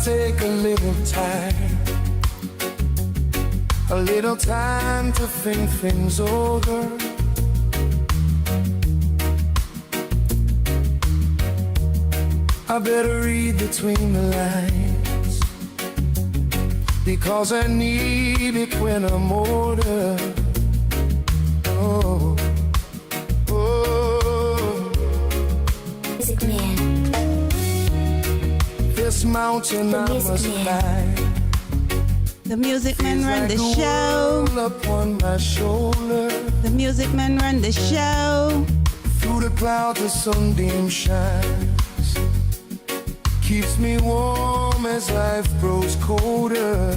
take a little time to think things over. I better read between the lines, because I need it when I'm older. Oh, oh. Music Man. This mountain I must climb. The Music Man run like the show. Upon my shoulder. The Music Man run the show. Through the clouds the sunbeam shines, keeps me warm as life grows colder.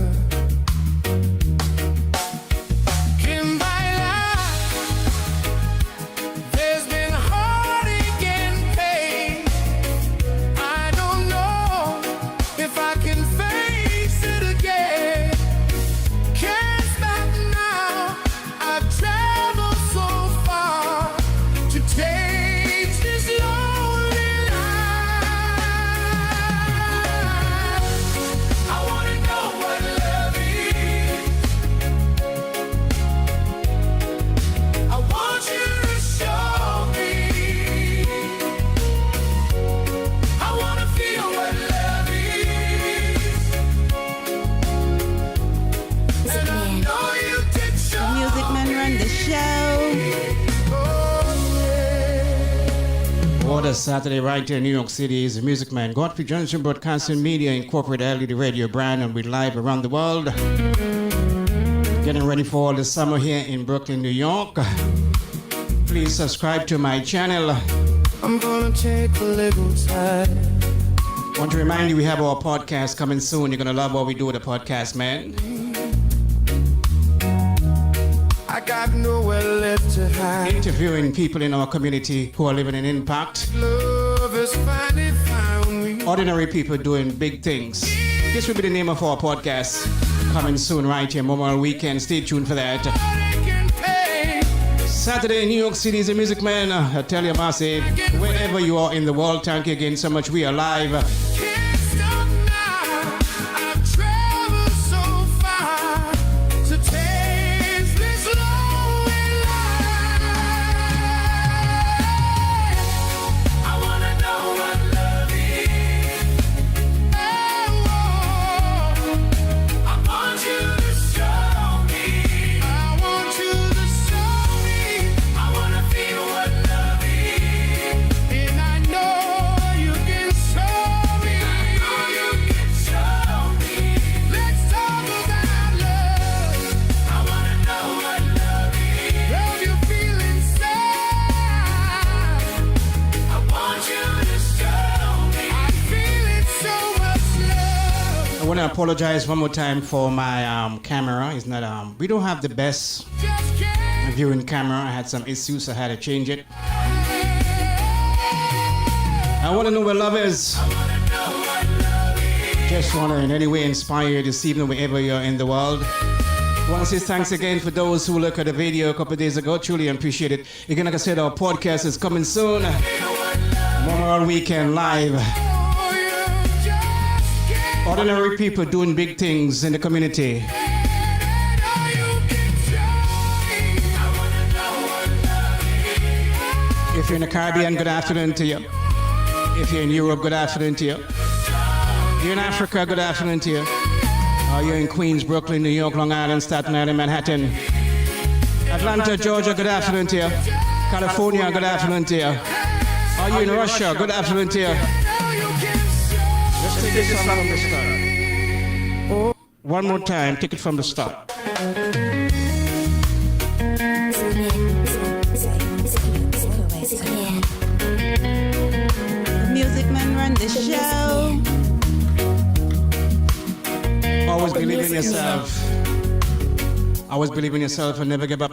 In my life, there's been heartache and pain. I don't know if I can face it again. Can't stop now. I've traveled so far to take this lonely life. I wanna know what love is. I want you to show me. I wanna feel what love is. Music Man. Know you can show The Music Man run the show. What a Saturday right here in New York City is the Music Man. Godfrey Johnson Broadcasting Media Incorporated, LED radio brand, and we're live around the world. Getting ready for all the summer here in Brooklyn, New York. Please subscribe to my channel. I'm gonna take a little time. Want to remind you we have our podcast coming soon. You're gonna love what we do with the podcast, man. I got nowhere left to hide. Interviewing people in our community who are living in impact. Love has finally found me. Ordinary people doing big things. This will be the name of our podcast. Coming soon right here, Memorial Weekend. Stay tuned for that. Heartache and pain. Saturday in New York City is a Music Man. I tell you, Massive, wherever you are in the world, thank you again so much. We are live. Can't stop now. I've traveled so far to taste this lonely life. I wanna know what love is. Oh, I want you to show me. I want you to show me. I wanna feel what love is. And I know you can show me. I know you can show me. Let's talk about love. I wanna know what love is. Love you feel inside. I want you to show me. I feel it so much love. I want to apologize one more time for my camera. It's not we don't have the best Just can't. viewing camera. I had some issues, so I had to change it. I want to know where love is. Just want to in any way inspire you this evening wherever you're in the world. Want to say thanks again for those who looked at the video a couple of days ago. Truly appreciate it. Again, like I said, our podcast is coming soon. Memorial Weekend live. Oh, you just can't. Ordinary people doing big things in the community. I know you can show me. I wanna know what love is. If you're in the Caribbean, good afternoon to you. If you're in Europe, good afternoon to you. You're in Africa, good afternoon to you. You're in Queens, Brooklyn, New York, Long Island, Staten Island, Manhattan. Atlanta, Georgia, good afternoon to you. California, good afternoon to you. Are you in Russia? Good afternoon to you. Now you can show Let's take this song from the start. One more time, take it from the start. The Music Man run the show. Always believe in yourself. Always believe in yourself and never give up.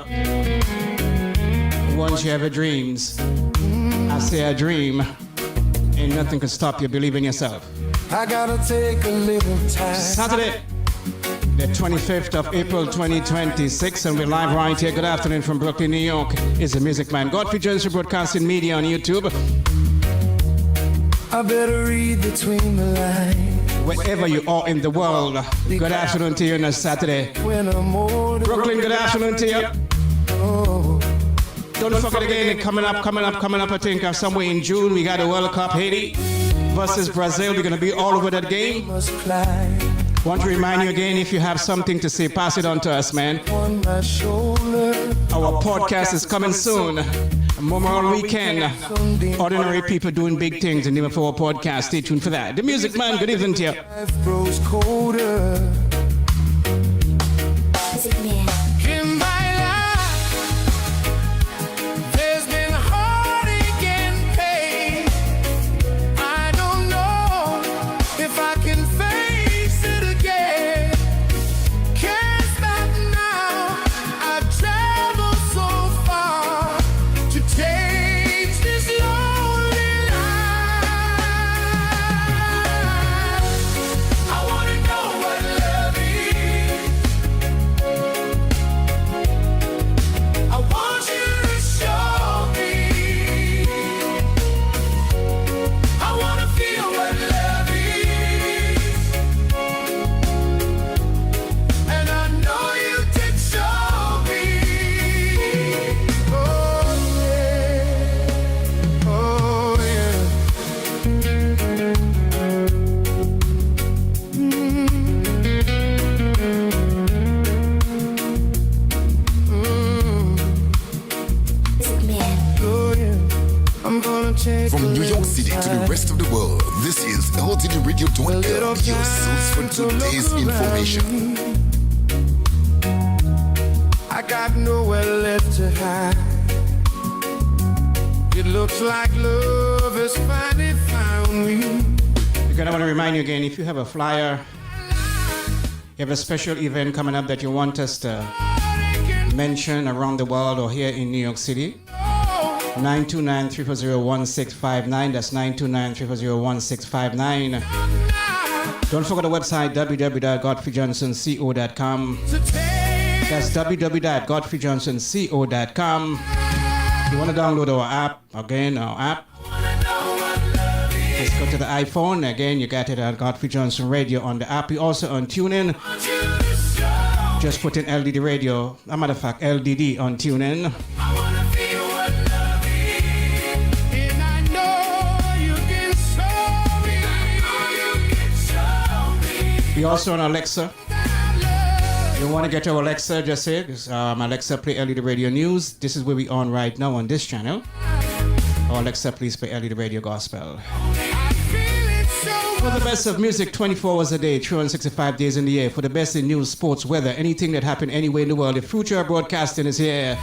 Once you have your dreams, I say a dream, ain't nothing can stop you. Believe in yourself. I gotta take a little time. Saturday, the 25th of April 2026, and we're live right here. Good afternoon from Brooklyn, New York. Is the Music Man. Godfrey Johnson Broadcasting Media on YouTube. I better read between the lines. wherever you are in the world. Good afternoon to you on a Saturday. Brooklyn, good afternoon to you. Don't forget again, coming up, I think somewhere in June, we got the World Cup, Haiti versus Brazil. We're going to be all over that game. Want to remind you again, if you have something to say, pass it on to us, man. Our podcast is coming soon. Memorial Weekend. Ordinary people doing big things in the name of our podcast. Stay tuned for that. The Music Man, good evening to you. Music Man. In my life, there's been heartache and pain. I don't know if I can face it again. Can't stop now. I've traveled so far to change this lonely life. I wanna know what love is. I want you to show me. I wanna feel what love is. And I know you can show me. Oh yeah. Oh yeah. Music Man. Oh yeah. I'm gonna take From a New York little City to the time. rest of the world, this is LTD Radio Twinkle, your source for today's information. I got nowhere left to hide. It looks like love has finally found me. Again, I want to remind you again, if you have a flyer, you have a special event coming up that you want us to mention around the world or here in New York City, 929-340-1659. That's 929-340-1659. Don't forget the website, www.godfreyjohnsonco.com. To take That's www.godfreyjohnsonco.com. If you want to download our app, again, our app, just go to the iPhone. Again, you got it at Godfrey Johnson Radio on the app. We also on TuneIn. Just put in LDD Radio. As a matter of fact, LDD on TuneIn. I wanna feel what love is. And I know you can show me. I know you can show me. We also on Alexa. That love. You want to get to Alexa, just say, Alexa, play LDD Radio News. This is where we on right now on this channel. Or Alexa, please play LDD Radio Gospel. I feel it so For the best of music 24 hours a day, 365 days in the year. For the best in news, sports, weather, anything that happened anywhere in the world. The future of broadcasting is here.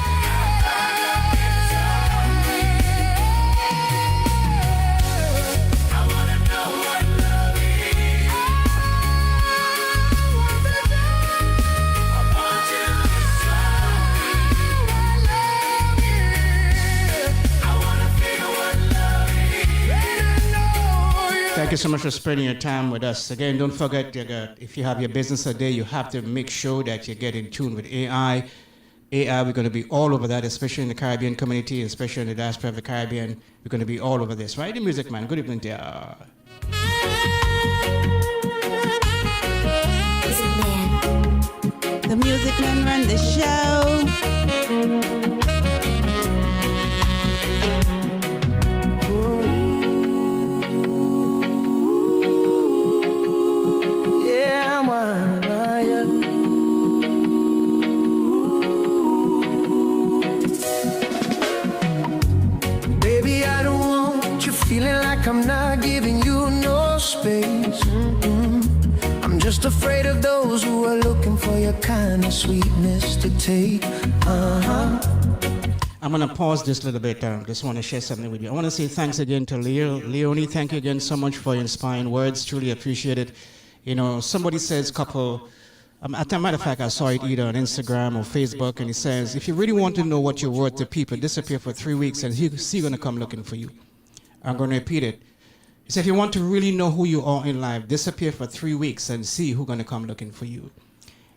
Thank you so much for spending your time with us. Again, don't forget, if you have your business a day, you have to make sure that you get in tune with AI. AI, we're going to be all over that, especially in the Caribbean community, especially in the diaspora of the Caribbean. We're going to be all over this, right? The Music Man, good evening to you. Music Man. The Music Man run the show. Yeah, Mariah. Baby, I don't want you feeling like I'm not giving you no space. I'm just afraid of those who are looking for your kind of sweetness to take. I'm going to pause just a little bit. Just want to share something with you. I want to say thanks again to Leonie. Thank you again so much for your inspiring words. Truly appreciate it. You know, somebody says couple, as a matter of fact, I saw it either on Instagram or Facebook, and it says, if you really want to know what you're worth to people, disappear for 3 weeks and he's going to come looking for you. I'm going to repeat it. He said, if you want to really know who you are in life, disappear for 3 weeks and see who's going to come looking for you.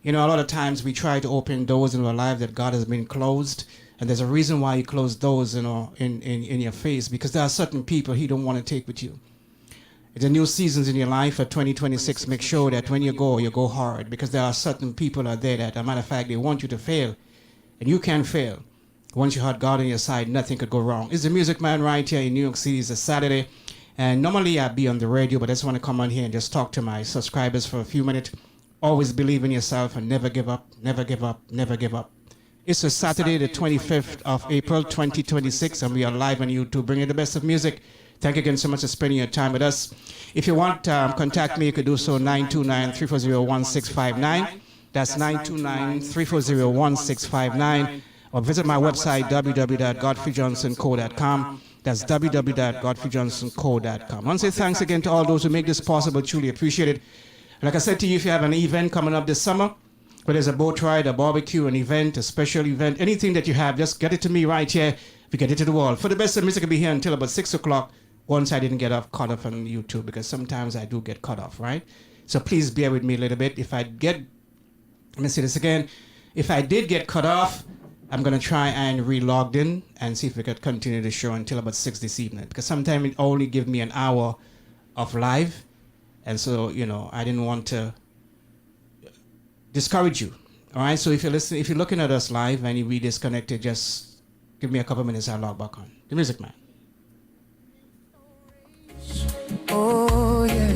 You know, a lot of times we try to open doors in our life that God has been closed. And there's a reason why he closed doors in your face, because there are certain people he don't want to take with you. It's a new seasons in your life for 2026. Make sure that when you go hard, because there are certain people out there that, as a matter of fact, they want you to fail, and you can fail. Once you had God on your side, nothing could go wrong. It's the Music Man right here in New York City. It's a Saturday, and normally I'd be on the radio, but I just want to come on here and just talk to my subscribers for a few minutes. Always believe in yourself and never give up, never give up, never give up. It's a Saturday, the 25th of April, 2026, and we are live on YouTube, bringing the best of music. Thank you again so much for spending your time with us. If you want to contact me, you could do so 929-340-1659. That's 929-340-1659. Or visit my website, www.godfreyjohnsonco.com. That's www.godfreyjohnsonco.com. I want to say thanks again to all those who make this possible. Truly appreciate it. Like I said to you, if you have an event coming up this summer, whether it's a boat ride, a barbecue, an event, a special event, anything that you have, just get it to me right here. We get it to the wall. For the best of music, I'll be here until about 6 o'clock once I didn't get caught off on YouTube, because sometimes I do get cut off, right? So please bear with me a little bit. Let me say this again. If I did get cut off, I'm going to try and re-log in and see if we could continue the show until about 6 this evening, because sometimes it only gives me an hour of live. And so, I didn't want to discourage you. All right. So if you're looking at us live and we disconnected, just give me a couple minutes. I'll log back on. The Music Man. Oh yeah,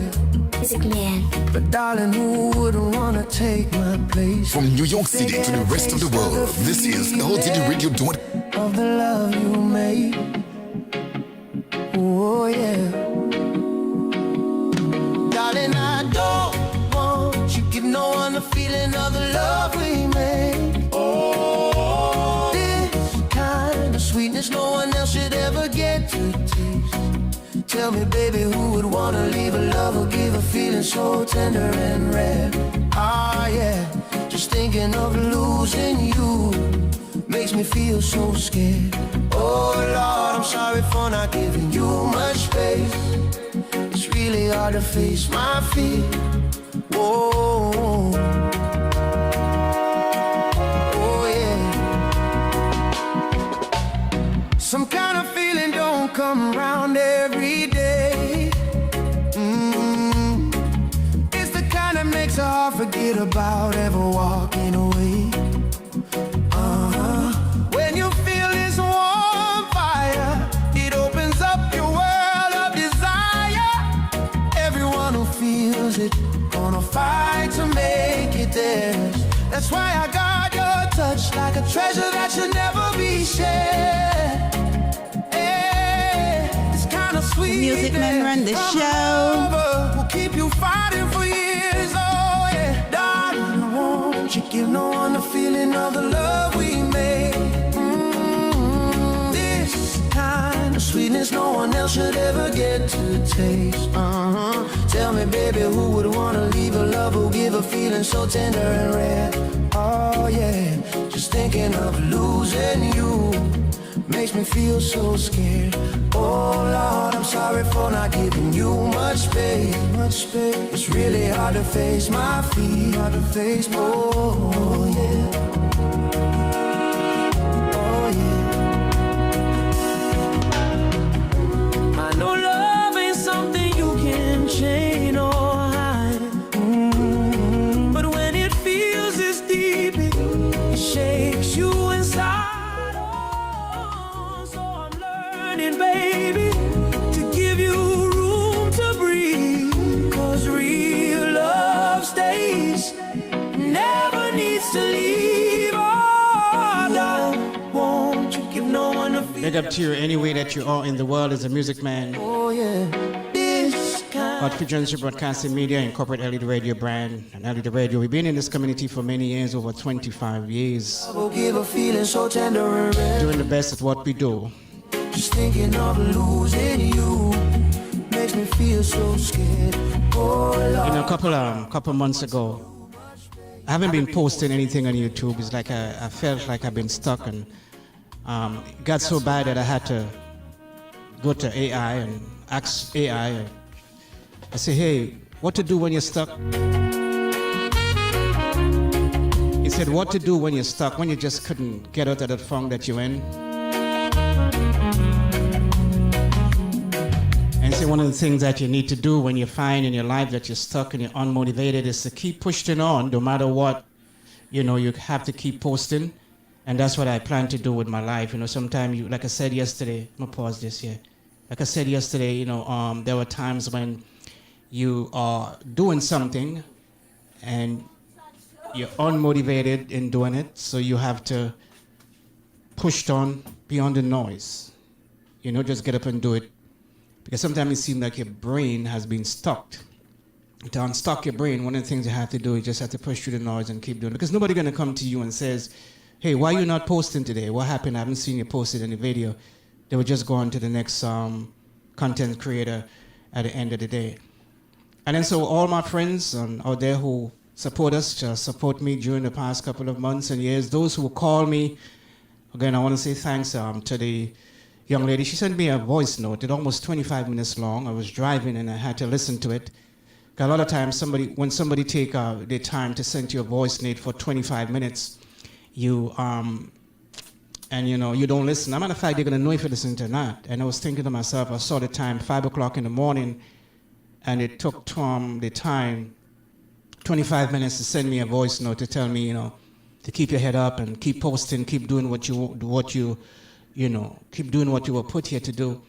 Music Man. but darling, who wouldn't wanna take my place? From New York City to the rest of the world, this is LTD Radio. Of the love you made. Oh yeah, darling, I don't want you give no one the feeling of the love we made. Oh, this kind of sweetness no one else should ever get to taste. Tell me, baby, who would wanna leave a love or give a feeling so tender and rare? Ah, yeah, just thinking of losing you makes me feel so scared. Oh, Lord, I'm sorry for not giving you much space. It's really hard to face my fear. Whoa. Oh, yeah. Some kind of feeling don't come around every day. It's the kind that makes it hard to forget about ever walking away. When you feel this warm fire, it opens up your world of desire. Everyone who feels it gonna fight to make it theirs. That's why I guard your touch like a treasure that should never be shared. The Music Man run the show. We'll keep you fighting for years, oh yeah. Darling, won't you give no one the feeling of the love we made? This kind of sweetness no one else should ever get to taste. Tell me, baby, who would wanna leave a love who give a feeling so tender and rare? Oh yeah, just thinking of losing you makes me feel so scared. Oh Lord, I'm sorry for not giving you much space. It's really hard to face my feet. Oh yeah. Oh yeah. I know love ain't something you can chain or hide. But when it feels this deep, it shakes you inside. Baby, to give you room to breathe, 'cause real love stays, never needs to leave. Oh, darling, won't you give no one a feeling? Big up to you any way that you are in the world as a Music Man. Oh yeah, this kind. Godfrey Johnson Broadcasting Media and corporate LED Radio brand. And LED Radio, we've been in this community for many years, over 25 years. Will give a feeling so tender and rare. Doing the best at what we do. Just thinking of losing you makes me feel so scared. Oh Lord. A couple months ago, I haven't been posting anything on YouTube. It's like I felt like I've been stuck, and it got so bad that I had to go to AI and ask AI. I say, hey, what to do when you're stuck? He said, what to do when you're stuck, when you just couldn't get out of that funk that you're in. And say one of the things that you need to do when you find in your life that you're stuck and you're unmotivated is to keep pushing on no matter what. You know, you have to keep posting. And that's what I plan to do with my life. You know, sometimes you, like I said yesterday, I'm gonna pause this here. Like I said yesterday, you know, there were times when you are doing something and you're unmotivated in doing it, so you have to push on beyond the noise. You know, just get up and do it. Because sometimes it seems like your brain has been stuck. To unstuck your brain, one of the things you have to do is just have to push through the noise and keep doing it. Because nobody's gonna come to you and says, hey, why are you not posting today? What happened? I haven't seen you posted any video. They would just go on to the next content creator at the end of the day. And then so all my friends out there who support us, support me during the past couple of months and years, those who call me, again, I want to say thanks to the young lady. She sent me a voice note. It's almost 25 minutes long. I was driving and I had to listen to it. A lot of times when somebody take their time to send you a voice note for 25 minutes, you and you know you don't listen. As a matter of fact, they're gonna know if you listen or not. And I was thinking to myself, I saw the time 5 o'clock in the morning, and it took Tom the time 25 minutes to send me a voice note to tell me, you know, to keep your head up and keep posting, keep doing what you keep doing what you were put here to do.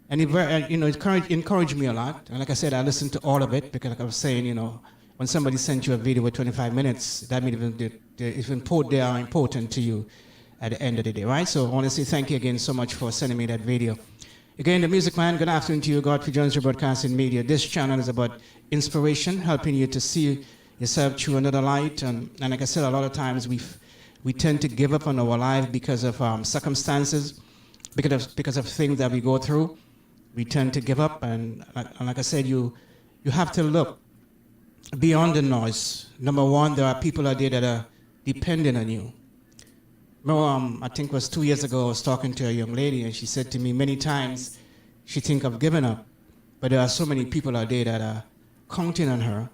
And it encouraged me a lot. And like I said, I listened to all of it because, like I was saying, you know, when somebody sent you a video with 25 minutes, that means they are important to you at the end of the day, right? So I want to say thank you again so much for sending me that video. Again, the Music Man, good afternoon to you, Godfrey Jones, your broadcasting media. This channel is about inspiration, helping you to see yourself through another light. And like I said, a lot of times we tend to give up on our life because of circumstances, because of things that we go through. We tend to give up, and like I said, you have to look beyond the noise. Number one, there are people out there that are dependent on you. I think it was 2 years ago, I was talking to a young lady, and she said to me many times she think of giving up, but there are so many people out there that are counting on her,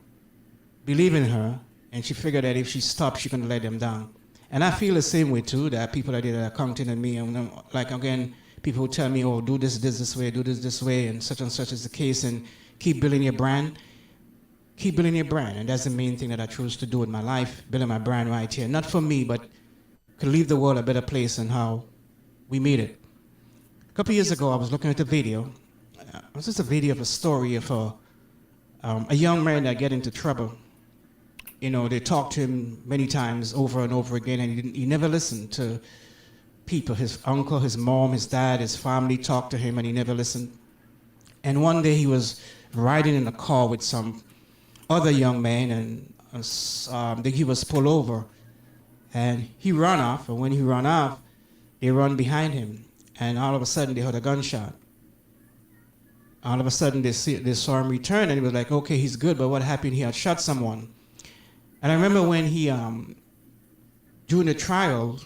believing in her, and she figured that if she stopped, she's going to let them down. And I feel the same way too. There are people out there that are counting on me, and like again, people who tell me, oh, do this way, do this way, and such is the case, and keep building your brand. Keep building your brand, and that's the main thing that I choose to do in my life, building my brand right here. Not for me, but to leave the world a better place than how we made it. A couple years ago, I was looking at a video. It was just a video of a story of a young man that get into trouble. You know, they talked to him many times over and over again, and he never listened to people. His uncle, his mom, his dad, his family talked to him, and he never listened. And one day he was riding in a car with some other young man, and he was pulled over, and he ran off. And when he ran off, they run behind him, and all of a sudden they heard a gunshot. All of a sudden they saw him return, and he was like, okay, he's good, but what happened? He had shot someone. And I remember when he during the trial,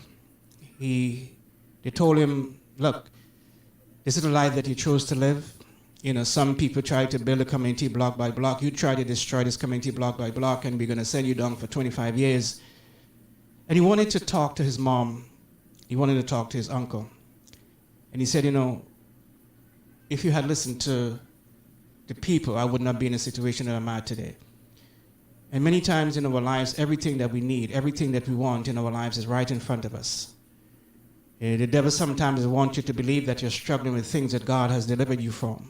they told him, look, this is the life that you chose to live. You know, some people try to build a community block by block. You try to destroy this community block by block, and we're going to send you down for 25 years. And he wanted to talk to his mom. He wanted to talk to his uncle. And he said, you know, if you had listened to the people, I would not be in the situation that I'm at today. And many times in our lives, everything that we need, everything that we want in our lives is right in front of us. The devil sometimes wants you to believe that you're struggling with things that God has delivered you from.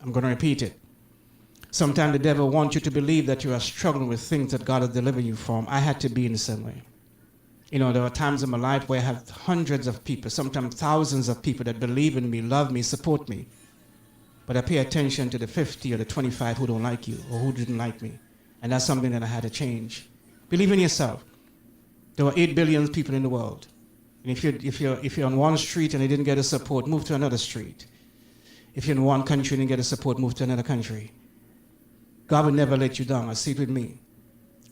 I'm going to repeat it. Sometimes the devil wants you to believe that you are struggling with things that God has delivered you from. I had to be in the same way. You know, there are times in my life where I have hundreds of people, sometimes thousands of people that believe in me, love me, support me. But I pay attention to the 50 or the 25 who don't like you or who didn't like me. And that's something that I had to change. Believe in yourself. There are 8 billion people in the world. And if you're on one street and you didn't get a support, move to another street. If you're in one country and you didn't get a support, move to another country. God will never let you down. I see it with me.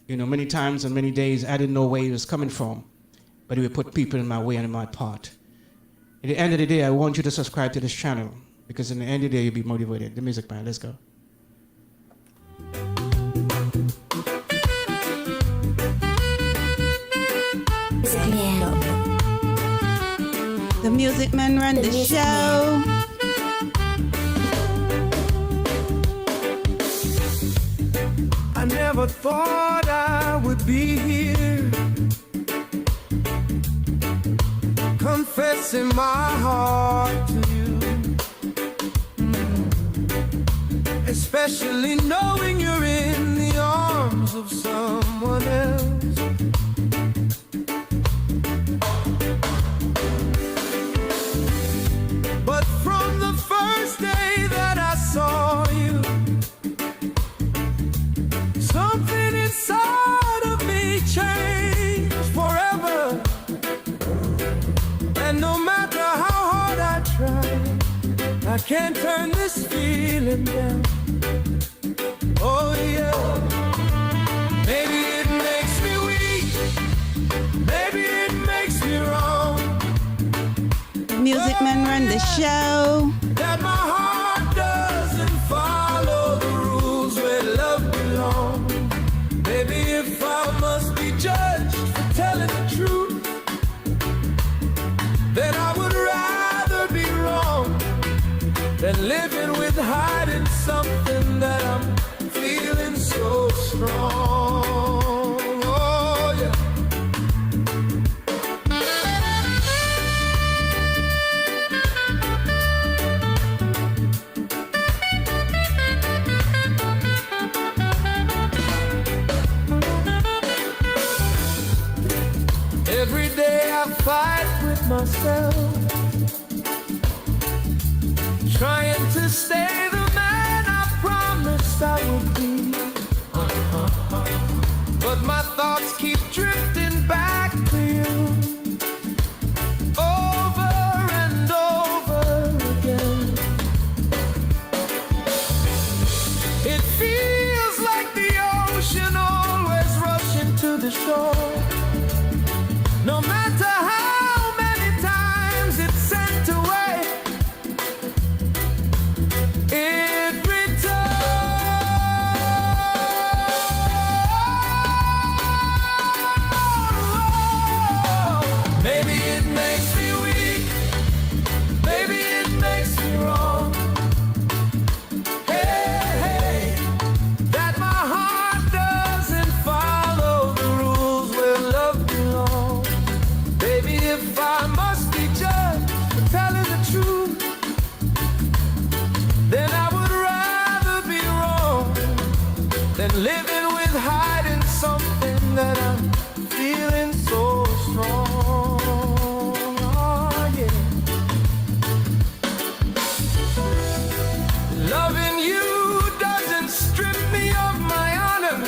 You know, many times and many days I didn't know where he was coming from, but he would put people in my way and in my path. At the end of the day, I want you to subscribe to this channel, because in the end of the day, you'll be motivated. The Music Man, let's go. The Music Man run the show. never thought I would be here, confessing my heart to you, especially knowing you're in the arms of someone else. But from the first day that I saw you, something inside of me changed forever. And no matter how hard I try, I can't turn this feeling down. Oh yeah. Maybe it makes me weak, maybe it makes me wrong. Music Man run the show. That my heart doesn't follow the rules where love belongs. Maybe if I must be judged for telling the truth, then I would rather be wrong than living with hiding something that I'm feeling so strong. Oh yeah. Every day I fight with myself, trying to stay the man I promised I would be. But my thoughts keep drifting back to you, over and over again. It feels like the ocean always rushing to the shore. No matter how many times it's sent away, it returns. Maybe it makes me weak, maybe it makes me wrong. Hey, hey, that my heart doesn't follow the rules where love belongs. Baby, if I must be judged for telling the truth, then I would rather be wrong than living with hiding something that I'm feeling so strong. Oh, yeah. Loving you doesn't strip me of my honor.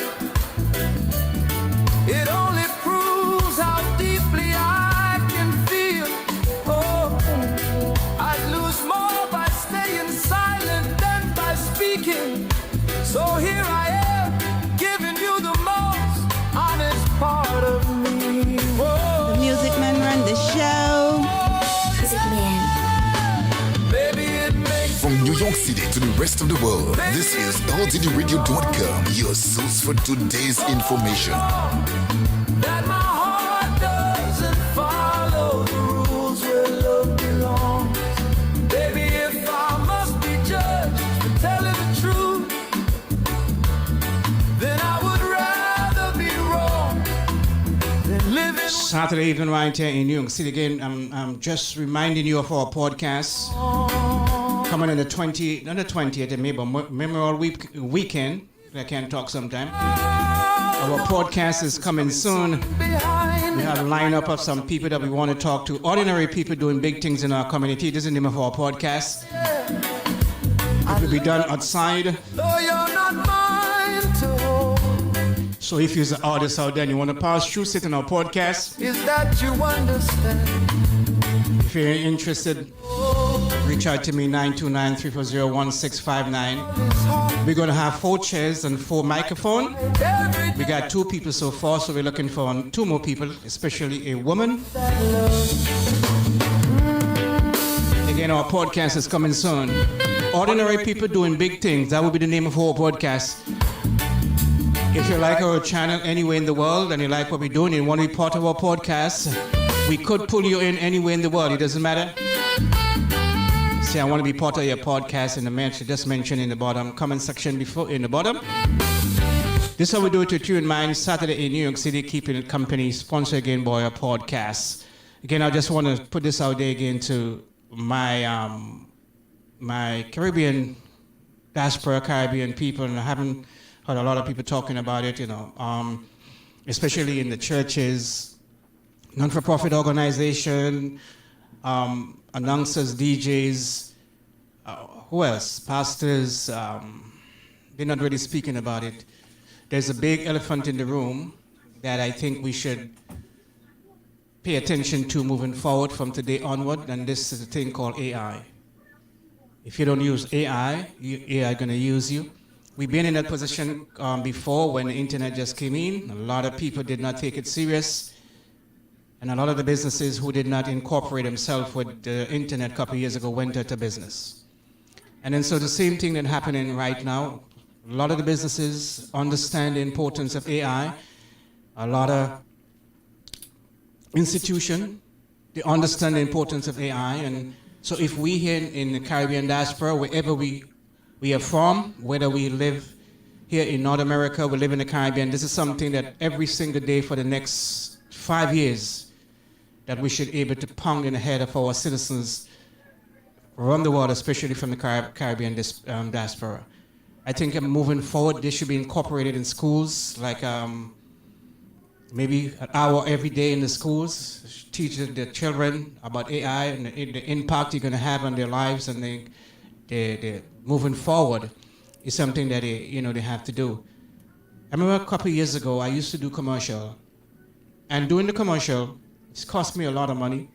It only proves how deeply I can feel. Oh, I'd lose more by staying silent than by speaking. So here I am, giving you the most honest part of me. Whoa. The Music Man run the show. Music Man. Baby, it makes From New York City to the rest of the world, this is LTDRadio.com, your source for today's information. that my heart doesn't follow the rules where love belongs. Baby, if I must be judged for telling the truth, then I would rather be wrong than living. Saturday evening right here in New York City again. I'm just reminding you of our podcast coming on the 20th, not the 20th, maybe Memorial Weekend. I can't talk sometime. Our podcast is coming soon. Behind We have a lineup of some people that we want to talk to. Ordinary people doing big things in our community. This is the name of our podcast. It will be done outside. though you're not mine to hold, So if you're an artist out there and you want to pass through, sit in our podcast. is that you understand? If you're interested, reach out to me, 929-340-1659. We're going to have 4 chairs and 4 microphones. Every We got 2 people so far, so we're looking for 2 more people, especially a woman. Again, our podcast is coming soon. Ordinary people doing big things. That will be the name of our podcast. If you like our channel anywhere in the world and you like what we're doing and want to be part of our podcast, we could pull you in anywhere in the world. It doesn't matter. Say, I want to be part of your podcast in the mention, just mention in the bottom comment section before in the bottom. This is how we do it to Tune Mind, Saturday in New York City, keeping it company, sponsor again by our podcast. Again, I just want to put this out there again to my my Caribbean diaspora, Caribbean people, and I haven't heard a lot of people talking about it, especially in the churches, non-for-profit organization, announcers, DJs, who else? Pastors, they're not really speaking about it. There's a big elephant in the room that I think we should pay attention to moving forward from today onward, and this is a thing called AI. If you don't use AI, AI going to use you. We've been in that position before when the internet just came in. A lot of people did not take it serious, and a lot of the businesses who did not incorporate themselves with the internet a couple of years ago went out of business. And then so the same thing that's happening right now. A lot of the businesses understand the importance of AI. A lot of institutions, they understand the importance of AI. And so if we here in the Caribbean diaspora, wherever we are from, whether we live here in North America, we live in the Caribbean, this is something that every single day for the next 5 years that we should be able to pound in the head of our citizens around the world, especially from the Caribbean diaspora. I think moving forward, this should be incorporated in schools, like maybe an hour every day in the schools, teach the children about AI and the impact it's going to have on their lives, and they moving forward is something that they have to do. I remember a couple of years ago, I used to do commercial, and doing the commercial, it's cost me a lot of money.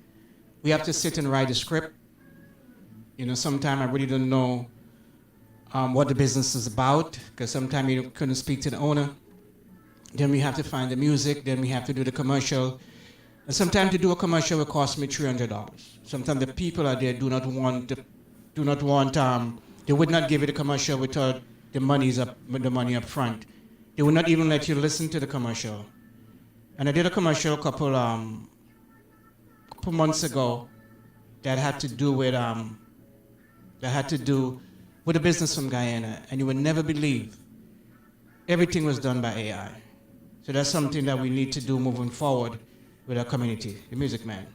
We have to sit and write a script. Sometimes I really don't know what the business is about, because sometimes you couldn't speak to the owner. Then we have to find the music, then we have to do the commercial. And sometimes to do a commercial will cost me $300. Sometimes the people out there do not want, they would not give you the commercial without the money up front. They would not even let you listen to the commercial. And I did a commercial a couple months ago that had to do with a business from Guyana, and you would never believe everything was done by AI. So that's something that we need to do moving forward with our community, the Music Man.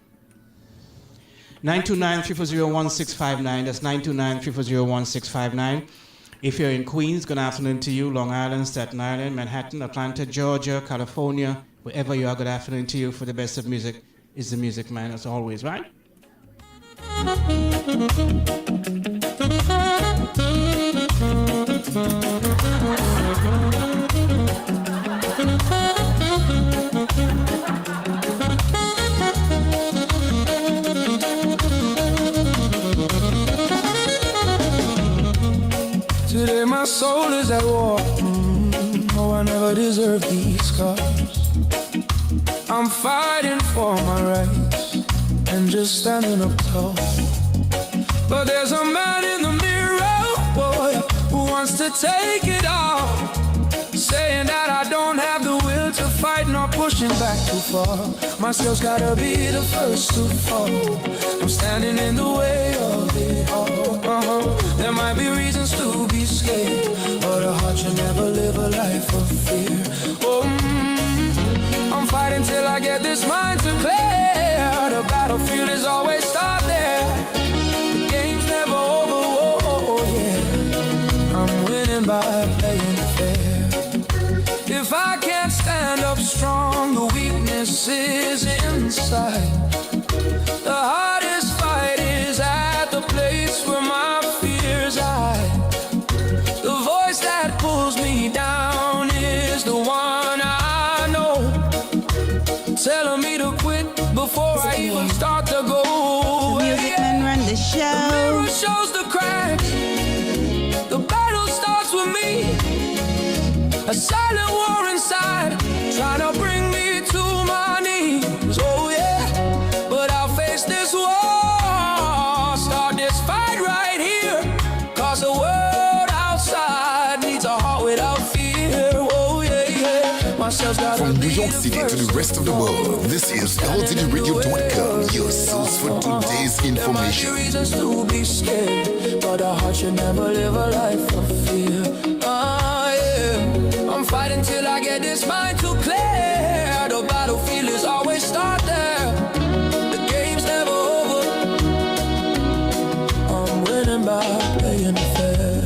929-340-1659, that's 929-340-1659. If you're in Queens, good afternoon to you, Long Island, Staten Island, Manhattan, Atlanta, Georgia, California, wherever you are, good afternoon to you. For the best of music is the Music Man, as always, right? Today my soul is at war. Oh, I never deserved these scars. I'm fighting for my rights and just standing up tall. But there's a man in the mirror, boy, who wants to take it all, saying that I don't have the will to fight, nor pushing back too far. Myself's gotta be the first to fall. I'm standing in the way of it all. There might be reasons to be scared, but a heart should never live a life of fear. I'm fighting till I get this mind to clear. The battlefield is always start there. The game's never over, oh yeah. I'm winning by playing fair. If I can't stand up strong, the weakness is inside. The hardest fight is at the place where my fears hide. The voice that pulls me down is the one I know, telling me to quit before I even start to go. The Music Man run the show. The mirror shows the cracks. The battle starts with me. A silent war inside, trying to bring me to my knees. Oh yeah, but I'll face this war. Start this fight right here, 'cause the world outside needs a heart without fear. Oh yeah. Myself's gotta From New be York the City to the first rest of the world, this is LTDRadio.com, your source for today's There might be information. reasons to be scared, but a heart should never live a life of fear. Yeah. I'm fight until I get this mind too clear. The battlefield is always start there. The game's never over. I'm winning by playing fair.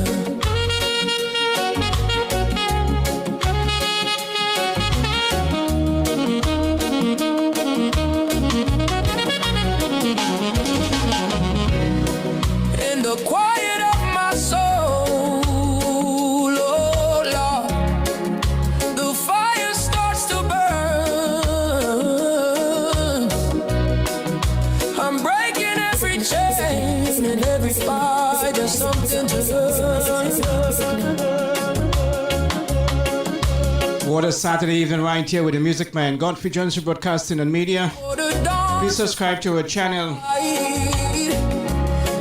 In the quiet of my soul, oh Lord, the fire starts to burn. I'm breaking every chain and every fight. There's something to learn. What a Saturday evening right here with the Music Man. Godfrey Johnson Broadcasting and Media. Please subscribe to our channel.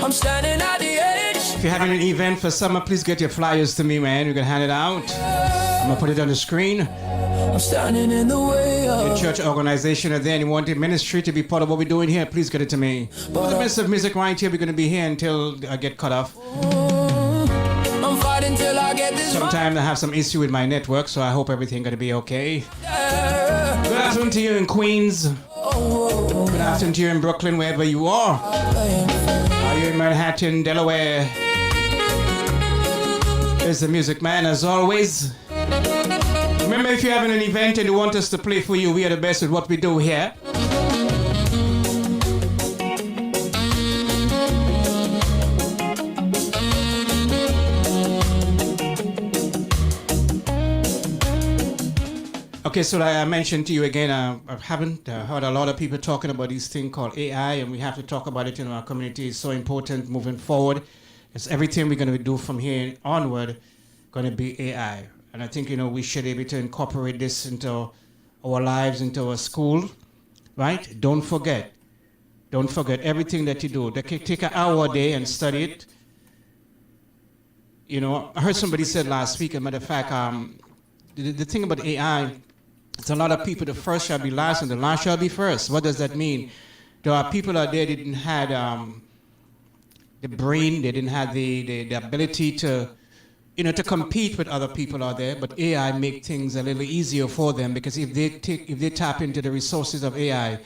I'm standing at the edge. If you're having an event for summer, please get your flyers to me, man. We can hand it out. I'm gonna put it on the screen. I'm standing in the way Your of. church organization or there and you want the ministry to be part of what we're doing here, please get it to me. For the best of music right here, we're gonna be here until I get cut off. I'm fighting till I get this. Sometimes I have some issue with my network, so I hope everything gonna be okay. Good afternoon to you in Queens. Good afternoon to you in Brooklyn, wherever you are. Are you in Manhattan, Delaware? There's the Music Man as always. Remember, if you're having an event and you want us to play for you, we are the best at what we do here. Okay, so like I mentioned to you again, I haven't heard a lot of people talking about this thing called AI, and we have to talk about it in our community. It's so important moving forward. It's everything we're going to do from here onward going to be AI. And I think, we should be able to incorporate this into our lives, into our school, right? Don't forget everything that you do. Take an hour a day and study it. I heard somebody said last week, as a matter of fact, the thing about AI, it's a lot of people, the first shall be last and the last shall be first. What does that mean? There are people out there that didn't have the brain, they didn't have the ability to, to compete with other people out there, but AI make things a little easier for them because if they tap into the resources of AI,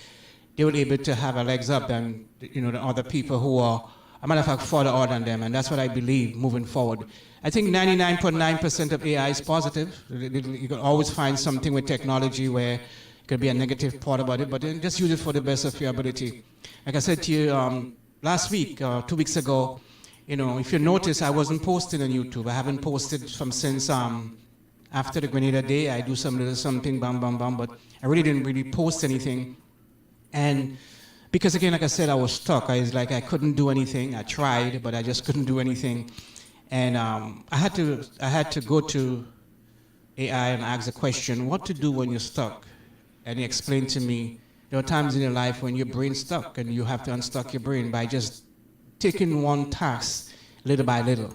they will be able to have a legs up than, the other people who are, a matter of fact, further on than them, and that's what I believe moving forward. I think 99.9% of AI is positive. You can always find something with technology where it could be a negative part about it, but then just use it for the best of your ability. Like I said to you last week, 2 weeks ago, if you notice, I wasn't posting on YouTube. I haven't posted since after the Grenada Day. I do some little something, bam, bam, bam, but I really didn't post anything. And because again, like I said, I was stuck. I couldn't do anything. I tried, but I just couldn't do anything. And I had to go to AI and ask the question, what to do when you're stuck? And he explained to me, there are times in your life when your brain's stuck and you have to unstuck your brain by just taking one task little by little.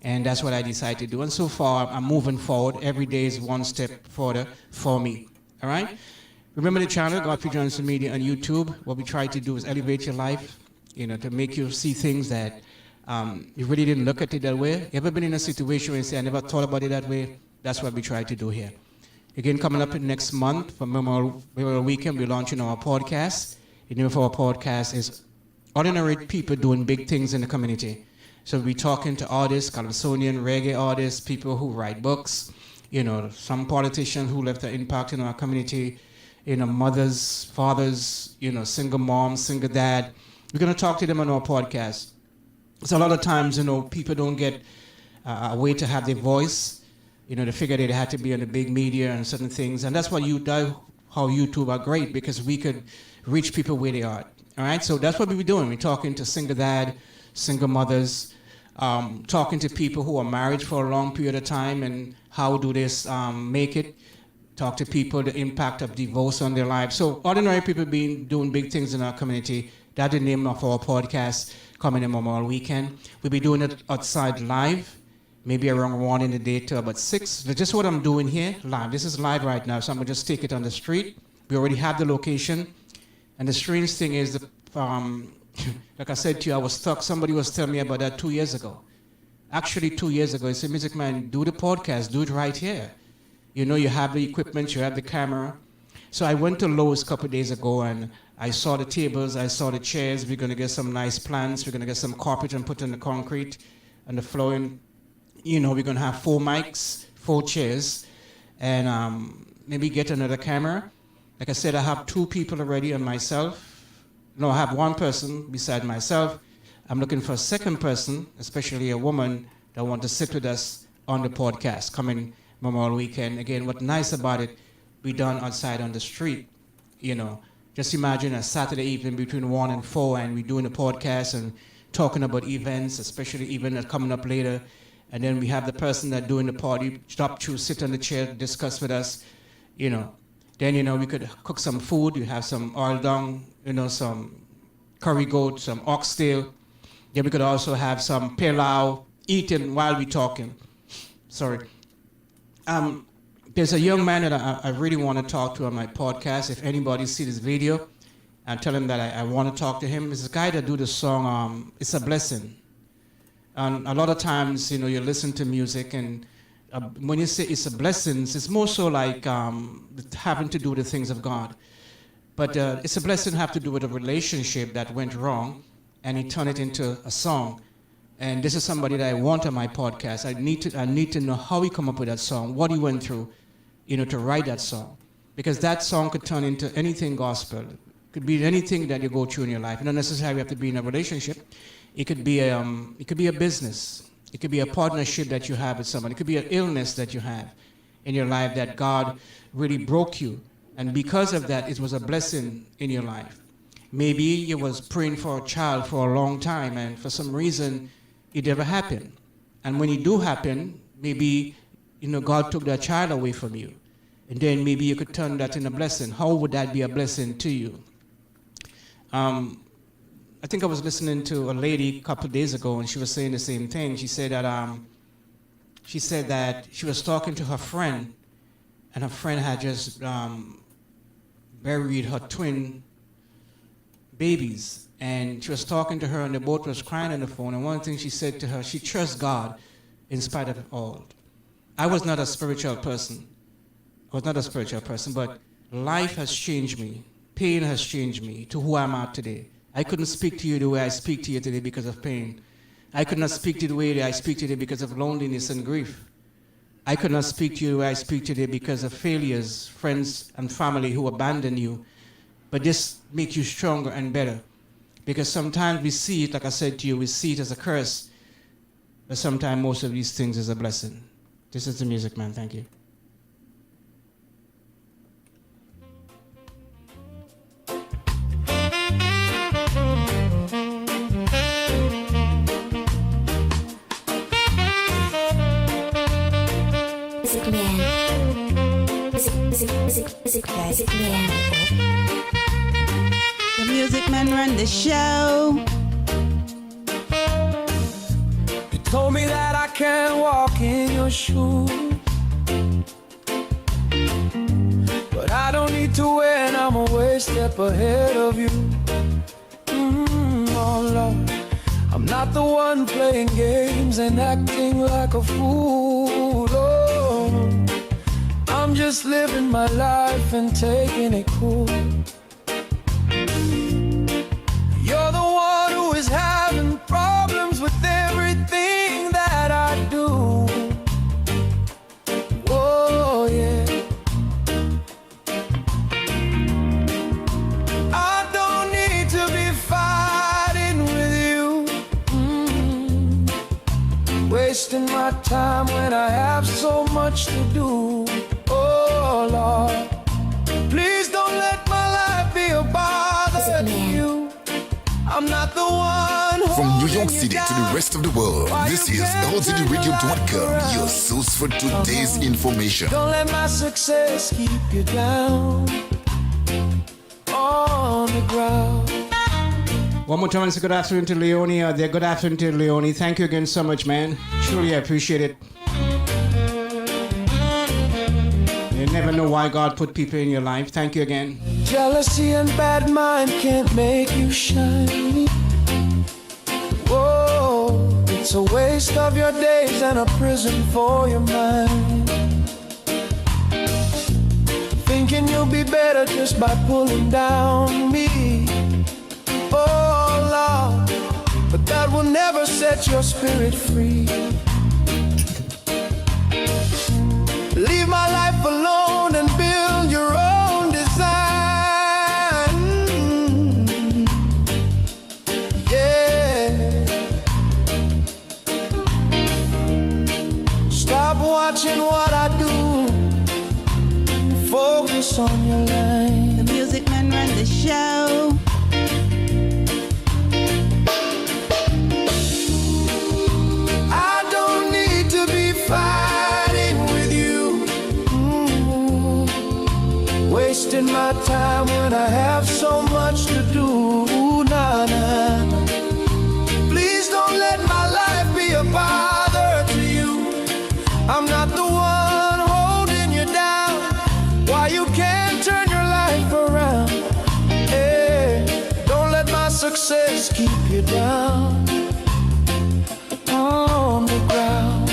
And that's what I decided to do. And so far, I'm moving forward. Every day is one step further for me. All right? Remember the channel, Godfrey Johnson Media on YouTube. What we try to do is elevate your life, to make you see things that you really didn't look at it that way. You ever been in a situation where you say, I never thought about it that way? That's what we try to do here. Again, coming up next month for Memorial Weekend, we're launching our podcast. The name of our podcast is Ordinary People Doing Big Things in the Community. So we'll be talking to artists, Calypsonian, reggae artists, people who write books, some politicians who left an impact in our community, mothers, fathers, single moms, single dad. We're going to talk to them on our podcast. So a lot of times, people don't get a way to have their voice. They figure they had to be on the big media and certain things. And that's why how YouTube are great, because we could reach people where they are. All right, so that's what we'll be doing. We're talking to single dad, single mothers, talking to people who are married for a long period of time and how do they make it. Talk to people, the impact of divorce on their lives. So ordinary people doing big things in our community. That's the name of our podcast coming in Memorial Weekend. We'll be doing it outside live, maybe around 1 in the day to about 6. That's just what I'm doing here, live. This is live right now, so I'm going to just take it on the street. We already have the location. And the strange thing is, like I said to you, I was stuck. Somebody was telling me about that 2 years ago. Actually, 2 years ago, he said, Music Man, do the podcast, do it right here. You know, you have the equipment, you have the camera. So I went to Lowe's a couple of days ago and I saw the tables, I saw the chairs. We're going to get some nice plants. We're going to get some carpet and put in the concrete and the flooring. You know, we're going to have 4 mics, 4 chairs, and maybe get another camera. Like I said, I have 2 people already and myself. No, I have 1 person beside myself. I'm looking for a second person, especially a woman that want to sit with us on the podcast coming Memorial Weekend. Again, what's nice about it, we done outside on the street, you know. Just imagine a Saturday evening between 1 and 4 and we're doing a podcast and talking about events, especially events that coming up later. And then we have the person that doing the party stop to sit on the chair, discuss with us, you know. Then, you know, we could cook some food. You have some oil dung, you know, some curry goat, some oxtail. Then we could also have some pilau eating while we talking. Sorry. There's a young man that I really want to talk to on my podcast. If anybody see this video, and tell him that I want to talk to him. It's a guy that do the song, It's a Blessing. And a lot of times, you know, you listen to music and when you say it's a blessing, it's more so like having to do with the things of God. But it's a blessing have to do with a relationship that went wrong and he turned it into a song. And this is somebody that I want on my podcast. I need to know how he come up with that song, what he went through, you know, to write that song. Because that song could turn into anything gospel. It could be anything that you go through in your life. You don't necessarily have to be in a relationship. It could be a business. It could be a partnership that you have with someone. It could be an illness that you have in your life that God really broke you. And because of that, it was a blessing in your life. Maybe you was praying for a child for a long time and for some reason it never happened. And when it do happen, maybe, you know, God took that child away from you. And then maybe you could turn that in a blessing. How would that be a blessing to you? I think I was listening to a lady a couple of days ago, and she was saying the same thing. She said that she was talking to her friend, and her friend had just buried her twin babies, and she was talking to her, and they both was crying on the phone. And one thing she said to her, she trusts God in spite of it all. I was not a spiritual person. But life has changed me. Pain has changed me to who I'm at today. I couldn't speak to you the way I speak to you today because of pain. I could not speak to you the way that I speak today because of loneliness and grief. I could not speak to you the way I speak today because of failures, friends and family who abandon you. But this makes you stronger and better. Because sometimes we see it, like I said to you, we see it as a curse. But sometimes most of these things is a blessing. This is the music, man. Thank you. Music Man. The Music Man run the show. You told me that I can't walk in your shoes, but I don't need to when I'm a way step ahead of you. Oh Lord, I'm not the one playing games and acting like a fool. Oh, I'm just living my life and taking it cool. You're the one who is having problems with everything that I do. Oh yeah, I don't need to be fighting with you, wasting my time when I have so much to do. Oh Lord, please don't let my life be a bother to you. I'm not the one From New York City to the rest of the world, this is LTDRadio.com, your source for today's information. Don't let my success keep you down on the ground. One more time, it's good afternoon to Leonie. Good afternoon to Leonie. Thank you again so much, man. Truly, I appreciate it. You never know why God put people in your life. Thank you again. Jealousy and bad mind can't make you shine. Whoa, it's a waste of your days and a prison for your mind. thinking you'll be better just by pulling down me. Oh Lord, but that will never set your spirit free. Leave my life alone and build your own design. Yeah. Stop watching what I do. Focus on your line. The music man run the show. I don't need to be fighting with you. Wasting my time when I have so much to do. Nah, nah. Please don't let my life be a bother to you. I'm not the one holding you down. Why you can't turn your life around? Hey, don't let my success keep you down on the ground.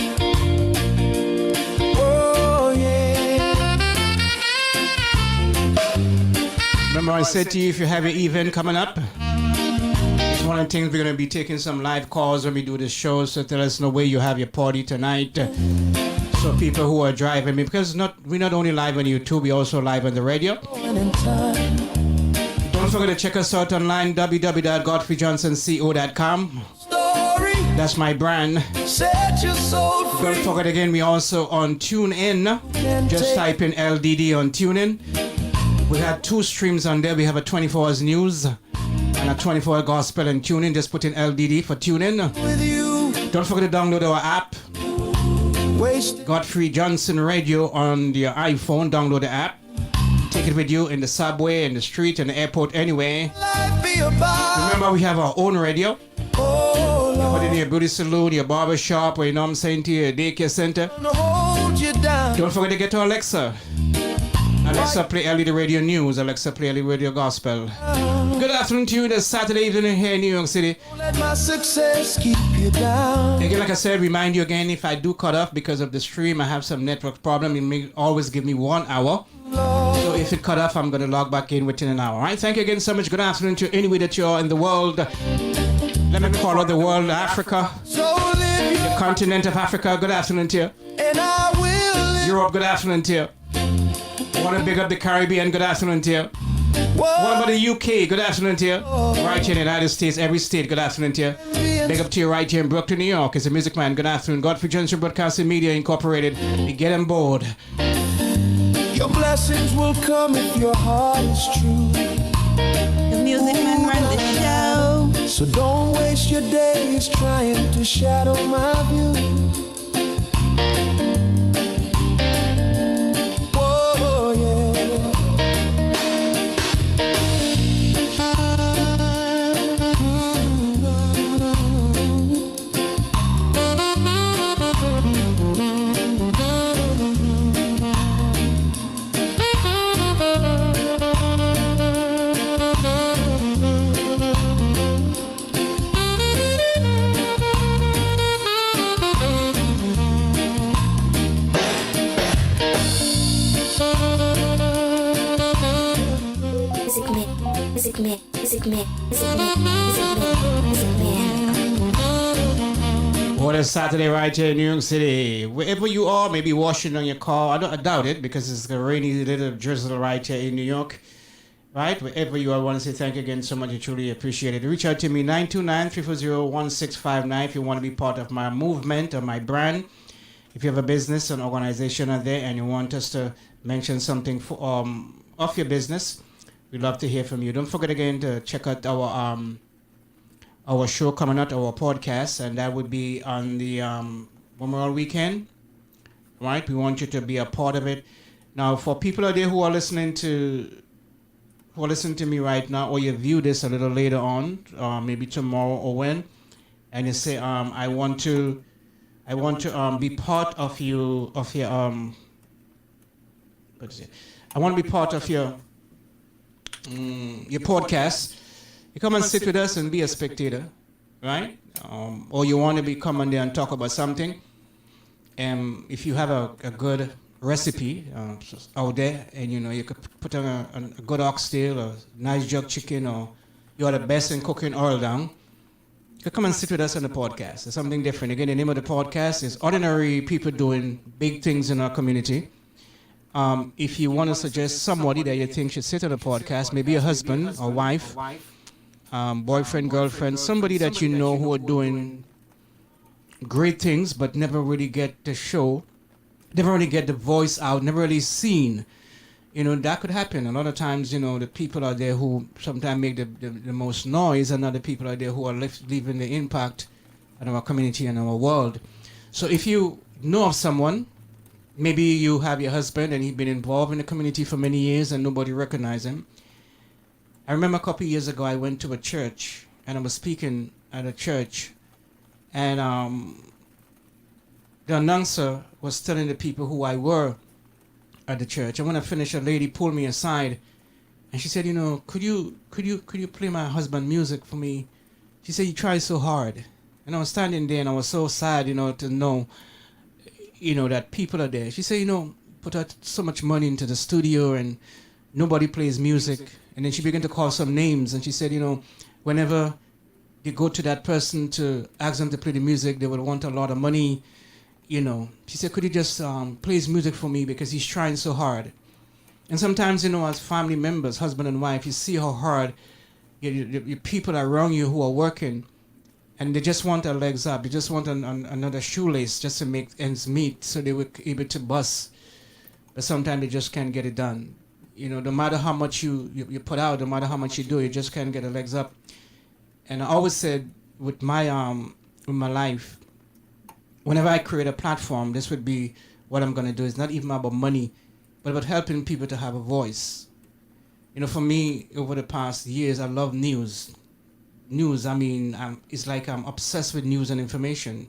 Oh yeah. Remember I said to you, if you have an event coming up, it's one of the things we're going to be taking some live calls when we do the show, so tell us where you have your party tonight. So people who are driving, because we're not only live on YouTube, we're also live on the radio. Don't forget to check us out online, www.godfreyjohnsonco.com. That's my brand. Set your soul free. Don't forget again, we also on TuneIn. Just type in LDD on TuneIn. We have 2 streams on there. We have a 24 hours news and a 24 hour gospel and TuneIn. Just put in LDD for TuneIn. With you, Don't forget to download our app, wasted Godfrey Johnson Radio, on your iPhone. Download the app. Take it with you in the subway, in the street, in the airport, anyway. life be about. Remember, we have our own radio. Oh Put Lord, in your beauty salon, your barber shop, or you know what I'm saying, to your daycare center. to hold you down. Don't forget to get to Alexa. Alexa, play LED Radio News. Alexa, play LED Radio Gospel. Good afternoon to you this Saturday evening here in New York City. Don't let my success keep you down. Again, like I said, remind you again, if I do cut off because of the stream, I have some network problem. It may always give me 1 hour. So if it cut off, I'm going to log back in within an hour. All right? Thank you again so much. Good afternoon to anywhere that you are in the world. Let me call out the world, Africa, So live the continent of Africa. Good afternoon to you. and I will live. Europe, good afternoon to you. Want to big up the Caribbean, good afternoon to you. What about the UK? Good afternoon to you. Right here in the United States, every state, good afternoon to you. Big up to you right here in Brooklyn, New York. It's a music man. Good afternoon. Godfrey Johnson Broadcasting Media Incorporated. Get on board. Your blessings will come if your heart is true. The music man run the show. So don't waste your days trying to shadow my view. Whoa, yeah. Music man. Music man. Music man. Music man. Music man. What a Saturday right here in New York City. Wherever you are, maybe washing on your car. I doubt it because it's a rainy little drizzle right here in New York. Right? Wherever you are, I want to say thank you again so much. I truly appreciate it. Reach out to me, 929-340-1659 if you want to be part of my movement or my brand. If you have a business, an organization out there, and you want us to mention something of your business, we'd love to hear from you. Don't forget again to check out our show coming out, our podcast, and that would be on the Memorial Weekend. Right? We want you to be a part of it. Now, for people out there who are listening to me right now, or you view this a little later on, maybe tomorrow or when, and you say, I want to be part of your I want to be part of your podcast. You come and sit with us and be a spectator, right? Or you want to come on there and talk about something. And if you have a good recipe out there, and you could put on a good oxtail or nice jerk chicken, or you're the best in cooking oil down, you could come and sit with us on the podcast. It's something different. Again, the name of the podcast is Ordinary People Doing Big Things in Our Community. If you want to suggest somebody that you think should sit on the podcast, maybe a husband or wife, boyfriend, girlfriend, somebody that you know who are doing great things but never really get the show, never really get the voice out, never really seen, that could happen. A lot of times, the people out there who sometimes make the most noise, and other people out there who are leaving the impact on our community and our world. So if you know of someone, maybe you have your husband and he's been involved in the community for many years and nobody recognizes him. I remember a couple of years ago I went to a church and I was speaking at a church, and the announcer was telling the people who I were at the church. And when I finished, a lady pulled me aside and she said, could you play my husband music for me? She said, you try so hard. And I was standing there and I was so sad, to know, that people are there. She said, put out so much money into the studio and nobody plays music. And then she began to call some names, and she said, whenever they go to that person to ask them to play the music, they will want a lot of money. She said, could you just play his music for me because he's trying so hard. And sometimes, as family members, husband and wife, you see how hard your people around you who are working, and they just want their legs up. They just want another shoelace just to make ends meet so they were able to bust. But sometimes they just can't get it done. No matter how much you put out, no matter how much you do, you just can't get the legs up. And I always said with my life, whenever I create a platform, this would be what I'm going to do. It's not even about money, but about helping people to have a voice. For me, over the past years, I love news. News, it's like I'm obsessed with news and information.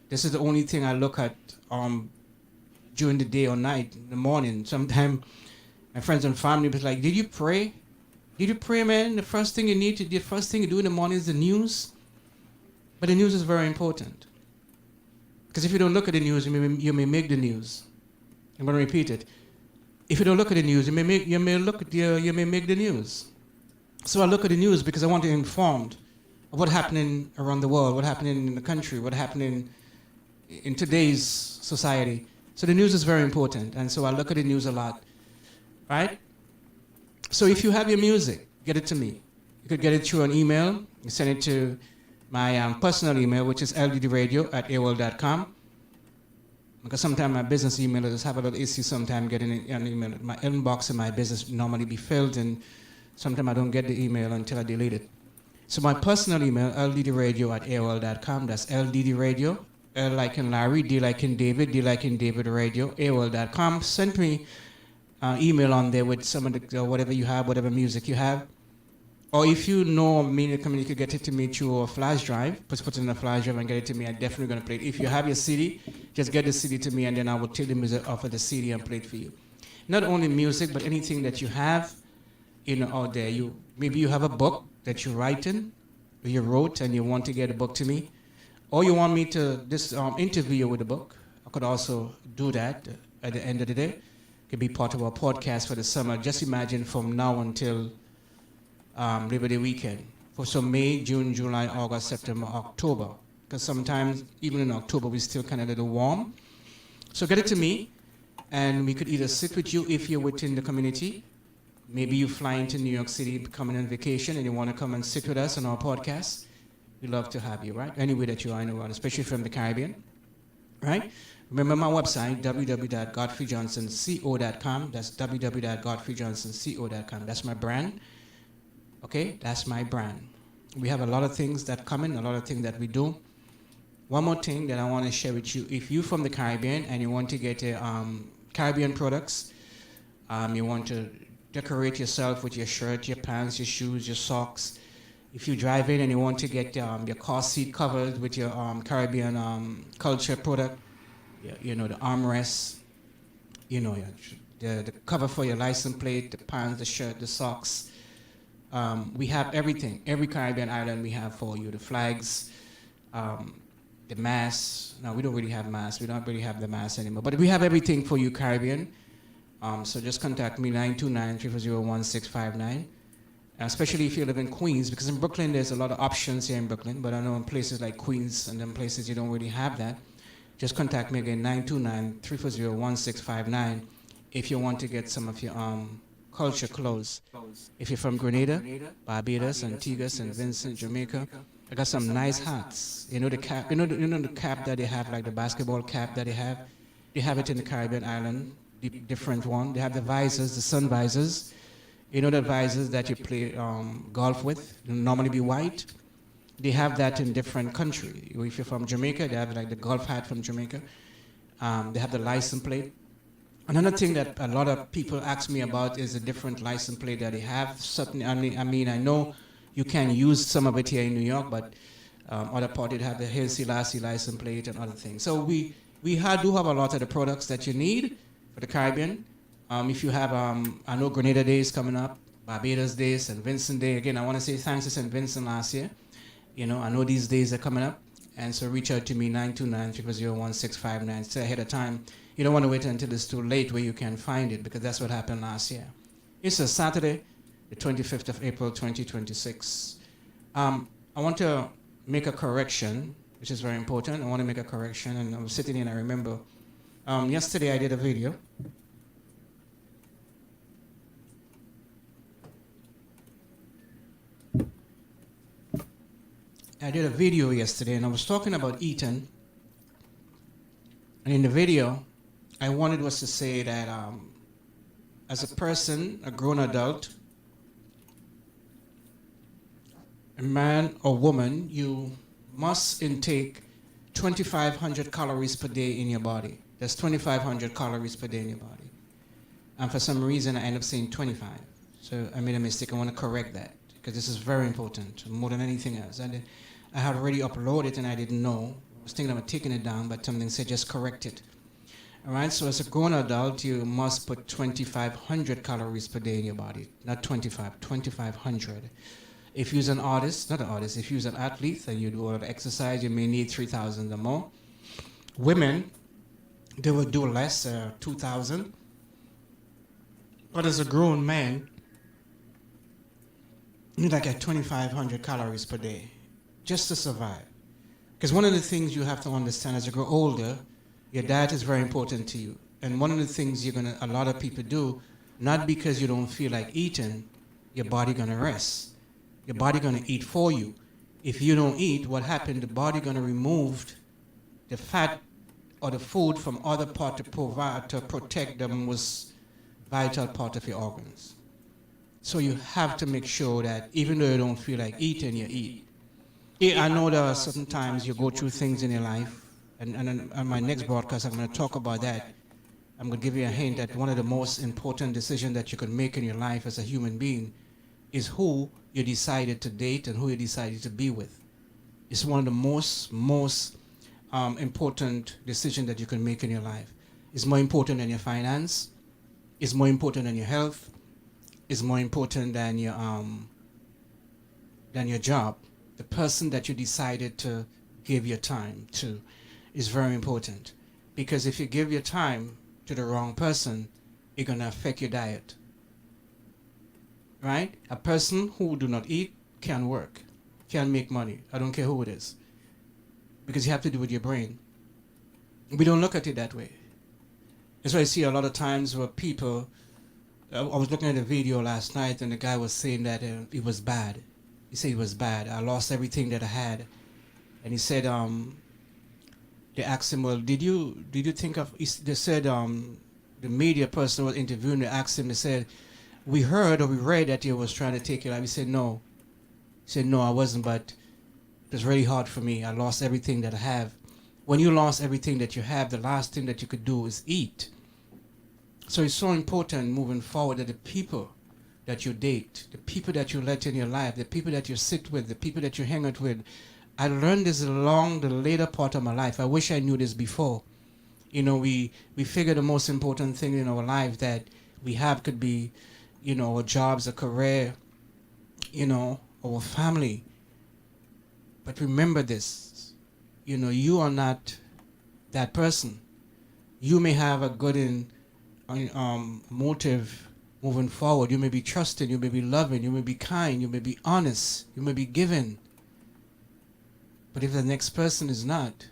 This is the only thing I look at during the day or night, in the morning. Sometimes my friends and family was like, did you pray? Did you pray, man? The first thing you do in the morning is the news. But the news is very important. Because if you don't look at the news, you may make the news. I'm going to repeat it. If you don't look at the news, you may make the news. So I look at the news because I want to be informed of what's happening around the world, what's happening in the country, what's happening in today's society. So the news is very important, and so I look at the news a lot, right? So if you have your music, get it to me. You could get it through an email. You send it to my personal email, which is lddradio@aol.com. Because sometimes my business email just have a little issue sometimes getting an email. My inbox in my business normally be filled, and sometimes I don't get the email until I delete it. So my personal email, lddradio@aol.com. That's lddradio, L like in Larry, D like in David, D like in David Radio, aol.com. Send me email on there with some of the whatever you have, whatever music you have. Or if you know me in the community, you can get it to me through a flash drive. Just put it in a flash drive and get it to me. I'm definitely going to play it. If you have your CD, just get the CD to me, and then I will take the music off of the CD and play it for you. Not only music, but anything that you have, out there. Maybe you have a book that you're writing, or you wrote, and you want to get a book to me. Or you want me to just interview you with a book. I could also do that at the end of the day. It could be part of our podcast for the summer. Just imagine from now until Labor Day weekend. So May, June, July, August, September, October. Because sometimes, even in October, we're still kind of a little warm. So get it to me, and we could either sit with you if you're within the community. Maybe you fly into New York City, coming on vacation, and you want to come and sit with us on our podcast. We'd love to have you, right? Anywhere that you are in the world, especially from the Caribbean, right? Remember my website, www.godfreyjohnsonco.com. That's www.godfreyjohnsonco.com. That's my brand. Okay, that's my brand. We have a lot of things that come in, a lot of things that we do. One more thing that I want to share with you. If you're from the Caribbean and you want to get Caribbean products, you want to decorate yourself with your shirt, your pants, your shoes, your socks. If you drive in and you want to get your car seat covered with your Caribbean culture product, the armrests, the cover for your license plate, the pants, the shirt, the socks. We have everything. Every Caribbean island we have for you. The flags, the mass. No, we don't really have mass. We don't really have the mass anymore. But we have everything for you, Caribbean. So just contact me, 929-340-1659. Especially if you live in Queens, because in Brooklyn there's a lot of options here in Brooklyn, but I know in places like Queens and then places you don't really have that. Just contact me again, 929-340-1659, if you want to get some of your culture clothes. If you're from Grenada, Barbados, Antigua, St. Vincent, Jamaica, I got some nice hats. You know the cap, you know the cap that they have, like the basketball cap that they have? They have it in the Caribbean island, the different one. They have the visors, the sun visors. You know the visors that you play golf with, normally be white? They have that in different countries. If you're from Jamaica, they have like the golf hat from Jamaica. They have the license plate. Another thing that a lot of people ask me about is the different license plate that they have. Certainly, I mean, I know you can use some of it here in New York, but other parties have the Haile Selassie license plate and other things. So we do have a lot of the products that you need for the Caribbean. If you have, I know Grenada Day is coming up, Barbados Day, St. Vincent Day. Again, I want to say thanks to St. Vincent last year. You know, I know these days are coming up. And so reach out to me, 929-340-1659. Stay ahead of time. You don't want to wait until it's too late where you can find it, because that's what happened last year. It's a Saturday, the 25th of April, 2026. I want to make a correction, which is very important. I want to make a correction, and I was sitting here and I remember yesterday I did a video. I did a video yesterday and I was talking about eating. And in the video, I wanted was to say that as a person, a grown adult, a man or woman, you must intake 2,500 calories per day in your body. That's 2,500 calories per day in your body. And for some reason, I end up saying 25. So I made a mistake. I want to correct that, because this is very important, more than anything else. I had already uploaded it and I didn't know. I was thinking about taking it down, but something said just correct it. All right, so as a grown adult, you must put 2,500 calories per day in your body. Not 25, 2,500. If you're an artist, not an artist, if you're an athlete and you do a lot of exercise, you may need 3,000 or more. Women, they will do less, 2,000. But as a grown man, you need like at 2,500 calories per day just to survive. Because one of the things you have to understand as you grow older, your diet is very important to you. And one of the things a lot of people do, not because you don't feel like eating, your body gonna rest. Your body gonna eat for you. If you don't eat, what happened? The body gonna remove the fat or the food from other part to provide, to protect the most vital part of your organs. So you have to make sure that even though you don't feel like eating, you eat. I know there are certain times you go through things in your life, and on my next broadcast I'm going to talk about that. I'm going to give you a hint that one of the most important decisions that you can make in your life as a human being is who you decided to date and who you decided to be with. It's one of the most important decisions that you can make in your life. It's more important than your finance. It's more important than your health. It's more important than your job. The person that you decided to give your time to is very important, because if you give your time to the wrong person, it's going to affect your diet. Right? A person who do not eat can work, can make money. I don't care who it is, because you have to do with your brain. We don't look at it that way. That's why I see a lot of times where people, I was looking at a video last night and the guy was saying that it was bad. He said it was bad. I lost everything that I had. And he said, they asked him, well, did you think of, they said, the media person was interviewing, they asked him, they said, we heard or we read that you was trying to take your life. He said, no. He said, no, I wasn't, but it was really hard for me. I lost everything that I have. When you lost everything that you have, the last thing that you could do is eat. So it's so important moving forward that the people that you date, the people that you let in your life, the people that you sit with, the people that you hang out with. I learned this along the later part of my life. I wish I knew this before. You know, we figure the most important thing in our life that we have could be, you know, our jobs, a career, you know, our family. But remember this, you are not that person. You may have a good motive moving forward. You may be trusting, you may be loving, you may be kind, you may be honest, you may be giving. But if the next person is not,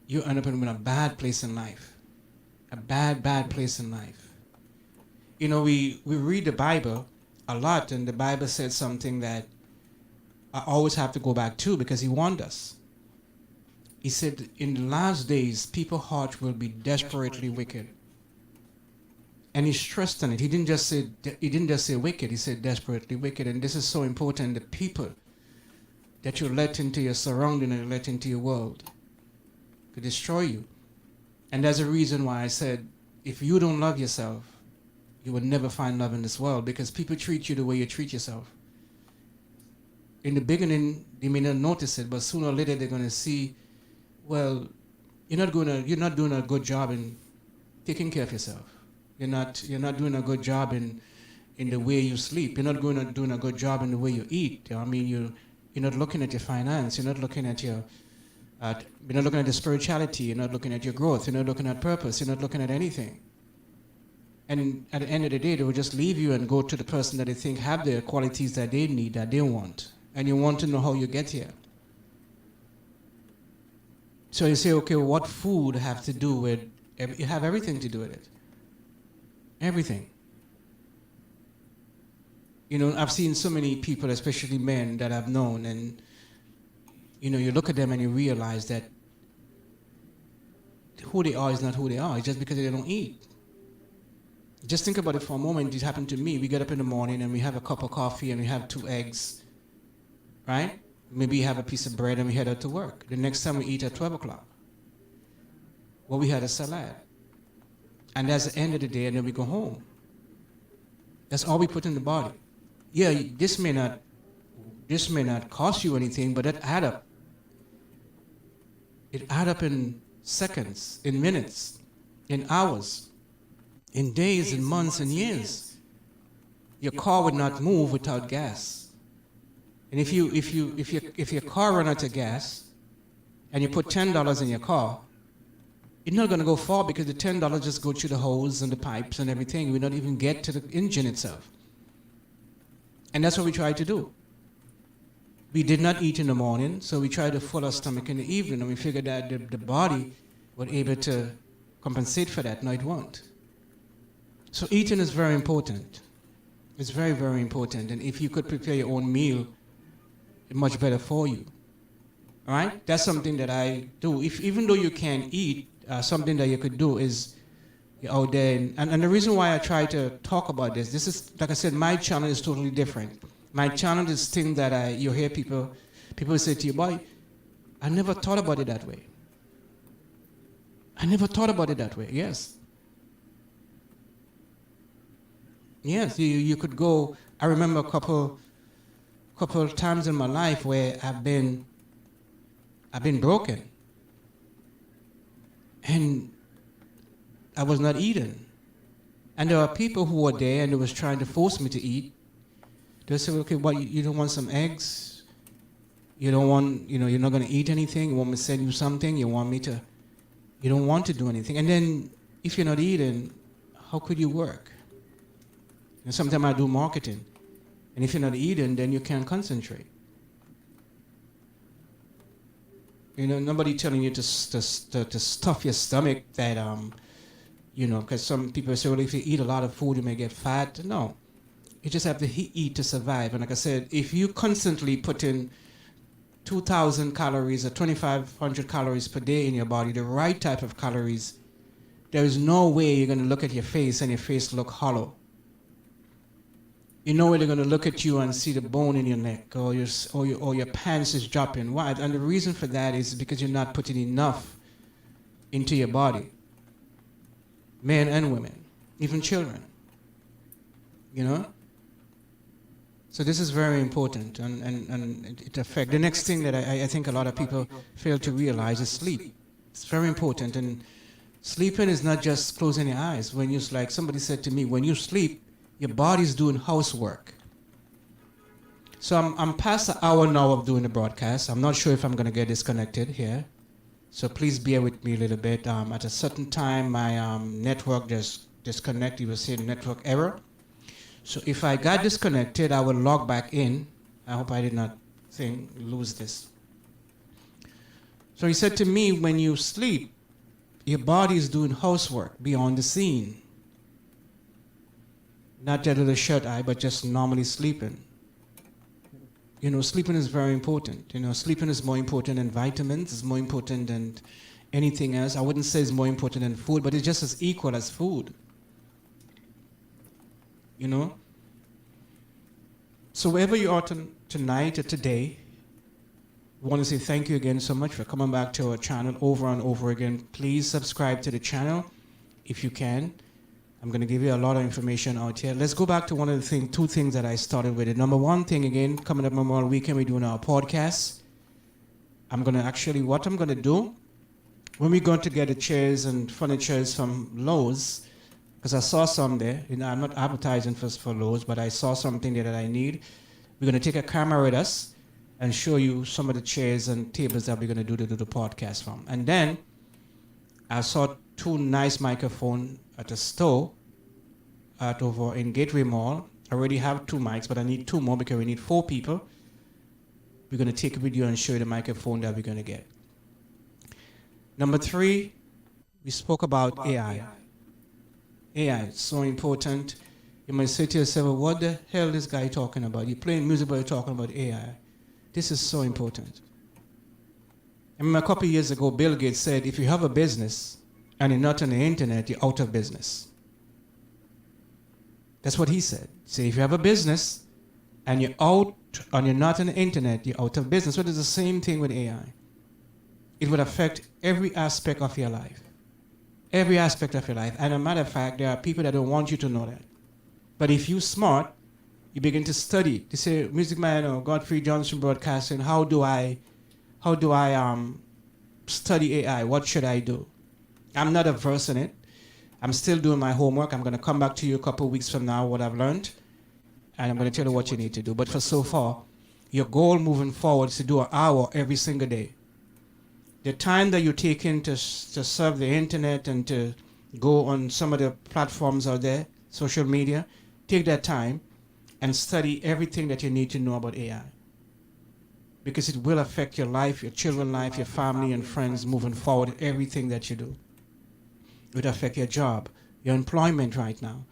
you end up in a bad place in life. A bad place in life. We read the Bible a lot, and the Bible said something that I always have to go back to because he warned us. He said, in the last days, people's hearts will be desperately wicked. And he stressed on it. He didn't just say wicked, he said desperately wicked. And this is so important. The people that you let into your surrounding and let into your world could destroy you. And that's the reason why I said, if you don't love yourself, you will never find love in this world, because people treat you the way you treat yourself. In the beginning, they may not notice it, but sooner or later they're going to see, well, you're not doing a good job in taking care of yourself. You're not doing a good job in the way you sleep. You're not doing a good job in the way you eat. I mean, you're not looking at your finance. You're not looking at you're not looking at the spirituality. You're not looking at your growth. You're not looking at purpose. You're not looking at anything. And at the end of the day, they will just leave you and go to the person that they think have the qualities that they need, that they want. And you want to know how you get here. So you say, okay, what food have to do with, you have everything to do with it. Everything. I've seen so many people, especially men that I've known, and you look at them and you realize that who they are is not who they are. It's just because they don't eat. Just think about it for a moment. It happened to me. We get up in the morning and we have a cup of coffee and we have 2 eggs, right? Maybe have a piece of bread and we head out to work. The next time we eat at 12 o'clock. Well, we had a salad. And that's the end of the day, and then we go home. That's all we put in the body. Yeah, this may not cost you anything, but it add up. It add up in seconds, in minutes, in hours, in days, in months, and years. Your car would not move without gas. And if your car run out of gas, and you put $10 in your car, you're not going to go far, because the $10 just go through the hose and the pipes and everything. We don't even get to the engine itself. And that's what we try to do. We did not eat in the morning, so we tried to fill our stomach in the evening, and we figured that the body was able to compensate for that. No, it won't. So eating is very important. It's very, very important. And if you could prepare your own meal, it's much better for you. All right? That's something that I do. Even though you can't eat, something that you could do is you're out there. And the reason why I try to talk about this is, like I said, my channel is totally different. My channel is thing that you hear people say to you, boy, I never thought about it that way. I never thought about it that way. Yes. Yes, you could go. I remember a couple of times in my life where I've been broken. And I was not eating. And there are people who were there and they was trying to force me to eat. They said, okay, well, you don't want some eggs? You don't want, you're not going to eat anything? You want me to send you something? You don't want to do anything. And then if you're not eating, how could you work? And sometimes I do marketing. And if you're not eating, then you can't concentrate. Nobody telling you to stuff your stomach that, because some people say, well, if you eat a lot of food, you may get fat. No. You just have to eat to survive. And like I said, if you constantly put in 2,000 calories or 2,500 calories per day in your body, the right type of calories, there is no way you're going to look at your face and your face look hollow. You know where they're going to look at you and see the bone in your neck, or your pants is dropping. Why? And the reason for that is because you're not putting enough into your body. Men and women, even children. So this is very important, and it affects. The next thing that I think a lot of people fail to realize is sleep. It's very important, and sleeping is not just closing your eyes. When you, like somebody said to me, when you sleep, your body's doing housework. So I'm past the hour now of doing the broadcast. I'm not sure if I'm going to get disconnected here. So please bear with me a little bit. At a certain time, my network just disconnected. You will see network error. So if I got disconnected, I will log back in. I hope I did not lose this. So he said to me, when you sleep, your body is doing housework beyond the scene. Not just with a shut eye, but just normally sleeping. You know, sleeping is very important. You know, sleeping is more important than vitamins. It's more important than anything else. I wouldn't say it's more important than food, but it's just as equal as food. You know? So wherever you are tonight or today, we want to say thank you again so much for coming back to our channel over and over again. Please subscribe to the channel if you can. I'm going to give you a lot of information out here. Let's go back to one of the two things that I started with. The number one thing, again, coming up Memorial Weekend, we're doing our podcast. What I'm going to do, when we go to get the chairs and furnitures from Lowe's, because I saw some there, you know, I'm not advertising for Lowe's, but I saw something there that I need. We're going to take a camera with us and show you some of the chairs and tables that we're going to do the podcast from. And then I saw 2 nice microphones at a store over in Gateway Mall. I already have 2 mics, but I need 2 more because we need 4 people. We're going to take a video and show you the microphone that we're going to get. Number 3, we spoke about AI. AI is so important. You might say to yourself, well, what the hell is this guy talking about? You're playing music, but you're talking about AI. This is so important. I remember a couple of years ago, Bill Gates said, if you have a business and you're not on the internet, you're out of business. That's what he said. He said, if you have a business and you're out and you're not on the internet, you're out of business. So it's the same thing with AI. It would affect every aspect of your life. Every aspect of your life. And as a matter of fact, there are people that don't want you to know that. But if you're smart, you begin to study. You say, Music Man or Godfrey Johnson Broadcasting, how do I study AI? What should I do? I'm not averse in it. I'm still doing my homework. I'm going to come back to you a couple of weeks from now, what I've learned, and I'm going to tell you what you need to do. But for so far, your goal moving forward is to do an hour every single day. The time that you take in to surf the internet and to go on some of the platforms out there, social media, take that time and study everything that you need to know about AI. Because it will affect your life, your children's life, your family and friends moving forward, everything that you do. It would affect your job, your employment right now.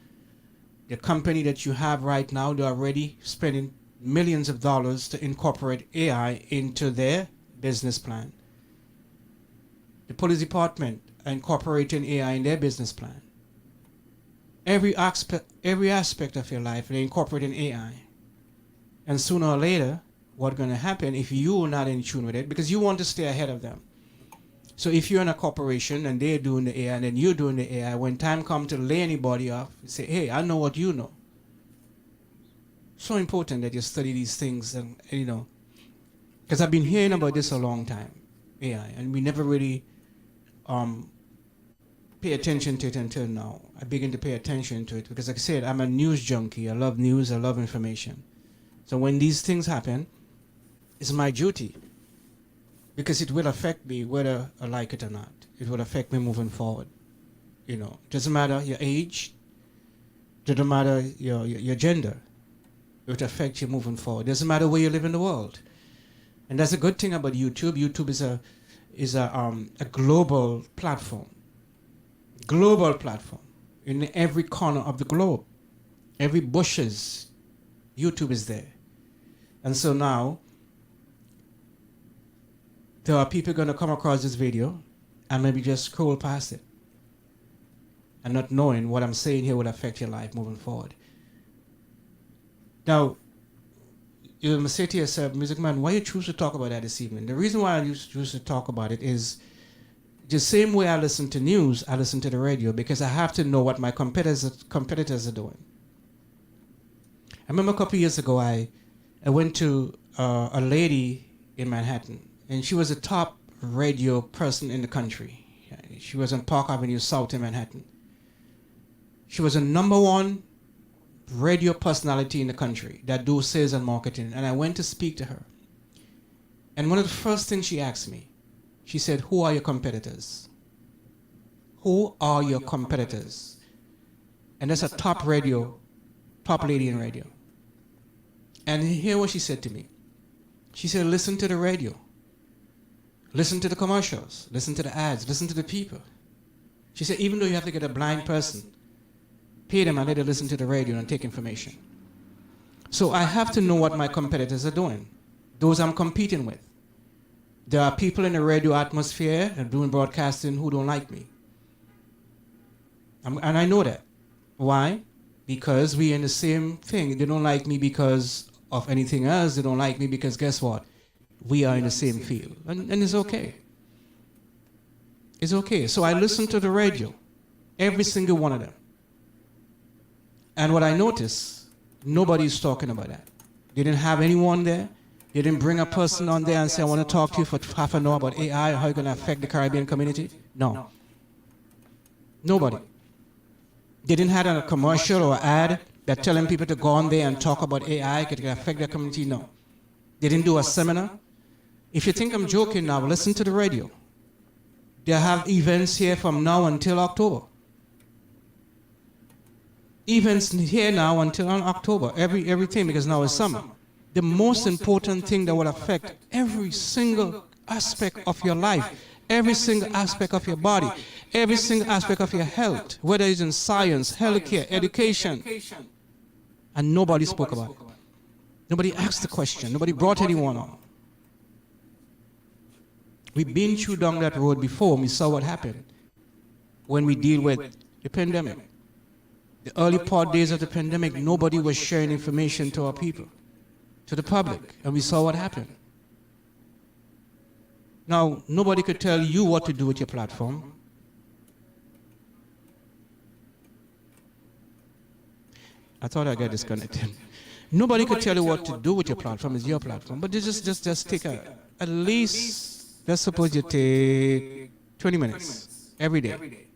The company that you have right now, they're already spending millions of dollars to incorporate AI into their business plan. The police department are incorporating AI in their business plan. Every aspect of your life, they're incorporating AI. And sooner or later, what's going to happen if you're not in tune with it, because you want to stay ahead of them. So if you're in a corporation and they're doing the AI and then you're doing the AI, when time comes to lay anybody off, you say, hey, I know what you know. So important that you study these things, and you know, because I've been hearing about this a long time, AI, and we never really pay attention to it until now. I begin to pay attention to it because, like I said, I'm a news junkie. I love news. I love information. So when these things happen, it's my duty, because it will affect me whether I like it or not. It will affect me moving forward. You know, it doesn't matter your age, it doesn't matter your gender. It will affect you moving forward. It doesn't matter where you live in the world. And that's a good thing about YouTube. YouTube is a global platform. Global platform. In every corner of the globe. Every bushes, YouTube is there. And so now, there are people going to come across this video and maybe just scroll past it and not knowing what I'm saying here will affect your life moving forward. Now, you must say to yourself, Music Man, why you choose to talk about that this evening? The reason why I choose to talk about it is the same way I listen to news, I listen to the radio, because I have to know what my competitors are doing. I remember a couple of years ago, I went to a lady in Manhattan, and she was a top radio person in the country. She was on Park Avenue South in Manhattan. She was a #1 radio personality in the country that do sales and marketing, and I went to speak to her. And one of the first things she asked me, she said, who are your competitors? Who are your competitors? And that's a top lady in radio. And hear what she said to me. She said, listen to the radio. Listen to the commercials. Listen to the ads. Listen to the people. She said, even though you have to get a blind person, pay them and let them listen to the radio and take information. So I have to know what my competitors are doing, those I'm competing with. There are people in the radio atmosphere and doing broadcasting who don't like me. And I know that. Why? Because we're in the same thing. They don't like me because of anything else. They don't like me because guess what? We are in the same field. And it's okay. It's okay. So I listen to the radio, every single one of them. And what I notice, nobody's talking about that. They didn't have anyone there. They didn't bring a person on there and say, I want to talk to you for half an hour about AI, how it's going to affect the Caribbean community. No. Nobody. They didn't have a commercial or ad that telling people to go on there and talk about AI, it can affect their community. No. They didn't do a seminar. If you think I'm joking now, listen to the radio. They have events here from now until October. Events here now until October, everything, because now it's summer. The most important thing that will affect every single aspect of your life, every single aspect of your body, every single aspect of your health, whether it's in science, healthcare, education. And nobody spoke about it. Nobody asked the question. Nobody brought anyone on. We've been through down that road before, and we saw what happened when we deal with the pandemic. The early part days of the pandemic, nobody was sharing information to our people, to the public, and we saw what happened. Now, nobody could tell you what to do with your platform. I thought I got disconnected. Nobody could tell you what to do with your platform. It's your platform. But just take at least, let's suppose you take 20 minutes every day.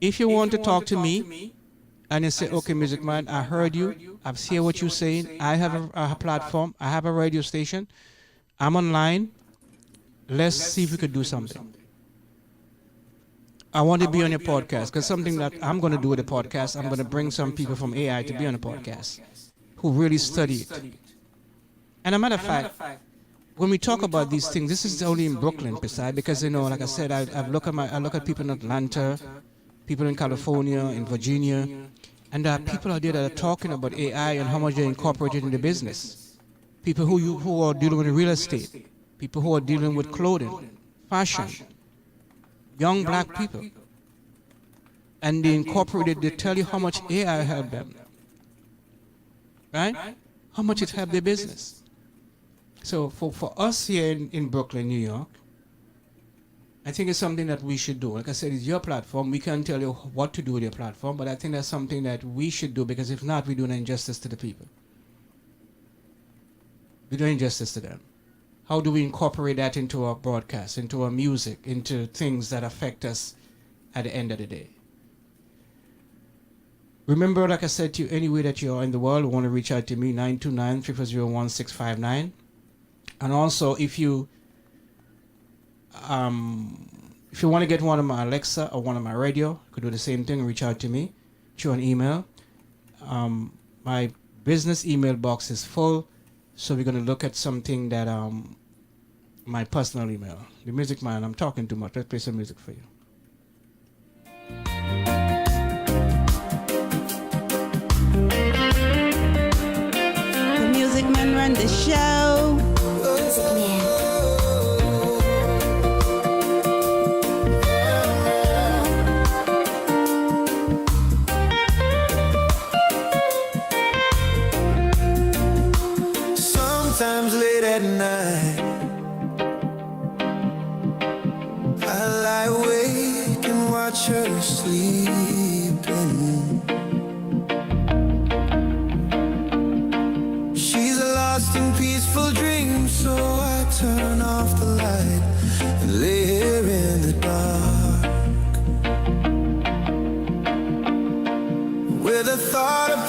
If you want to talk to me and you say, okay, Music Man, I heard you. I've seen what you're saying. I have a platform. I have a radio station. I'm online. Let's see if we could do something. I want to be on your podcast because something that I'm going to do with the podcast, I'm going to bring some people from AI to be on the podcast who really study it. And a matter of fact, when we talk about these things, this is only in Brooklyn, beside, because, you know, like I said, I look at people in Atlanta, people in California, in Virginia, and there are people out there that are talking about AI and how much they incorporate it in the business. People who are dealing with real estate, people who are dealing with clothing, fashion, young black people. And they incorporate it, they tell you how much AI helped them. Right? How much it helped their business. So for us here in Brooklyn, New York, I think it's something that we should do. Like I said, it's your platform. We can't tell you what to do with your platform, but I think that's something that we should do, because if not, we're doing an injustice to the people. We're doing injustice to them. How do we incorporate that into our broadcast, into our music, into things that affect us at the end of the day? Remember, like I said to you, anywhere that you are in the world, you want to reach out to me, 929-300-1659. And also, if you want to get one of my Alexa or one of my radio, you could do the same thing. Reach out to me through an email. My business email box is full, so we're going to look at something that my personal email. The Music Man, I'm talking too much. Let's play some music for you. The Music Man run the show. Music Man. Sometimes late at night, I lie awake and watch her sleeping. She's a lost and peaceful dream, so I turn off the light and lay here in the dark with a thought of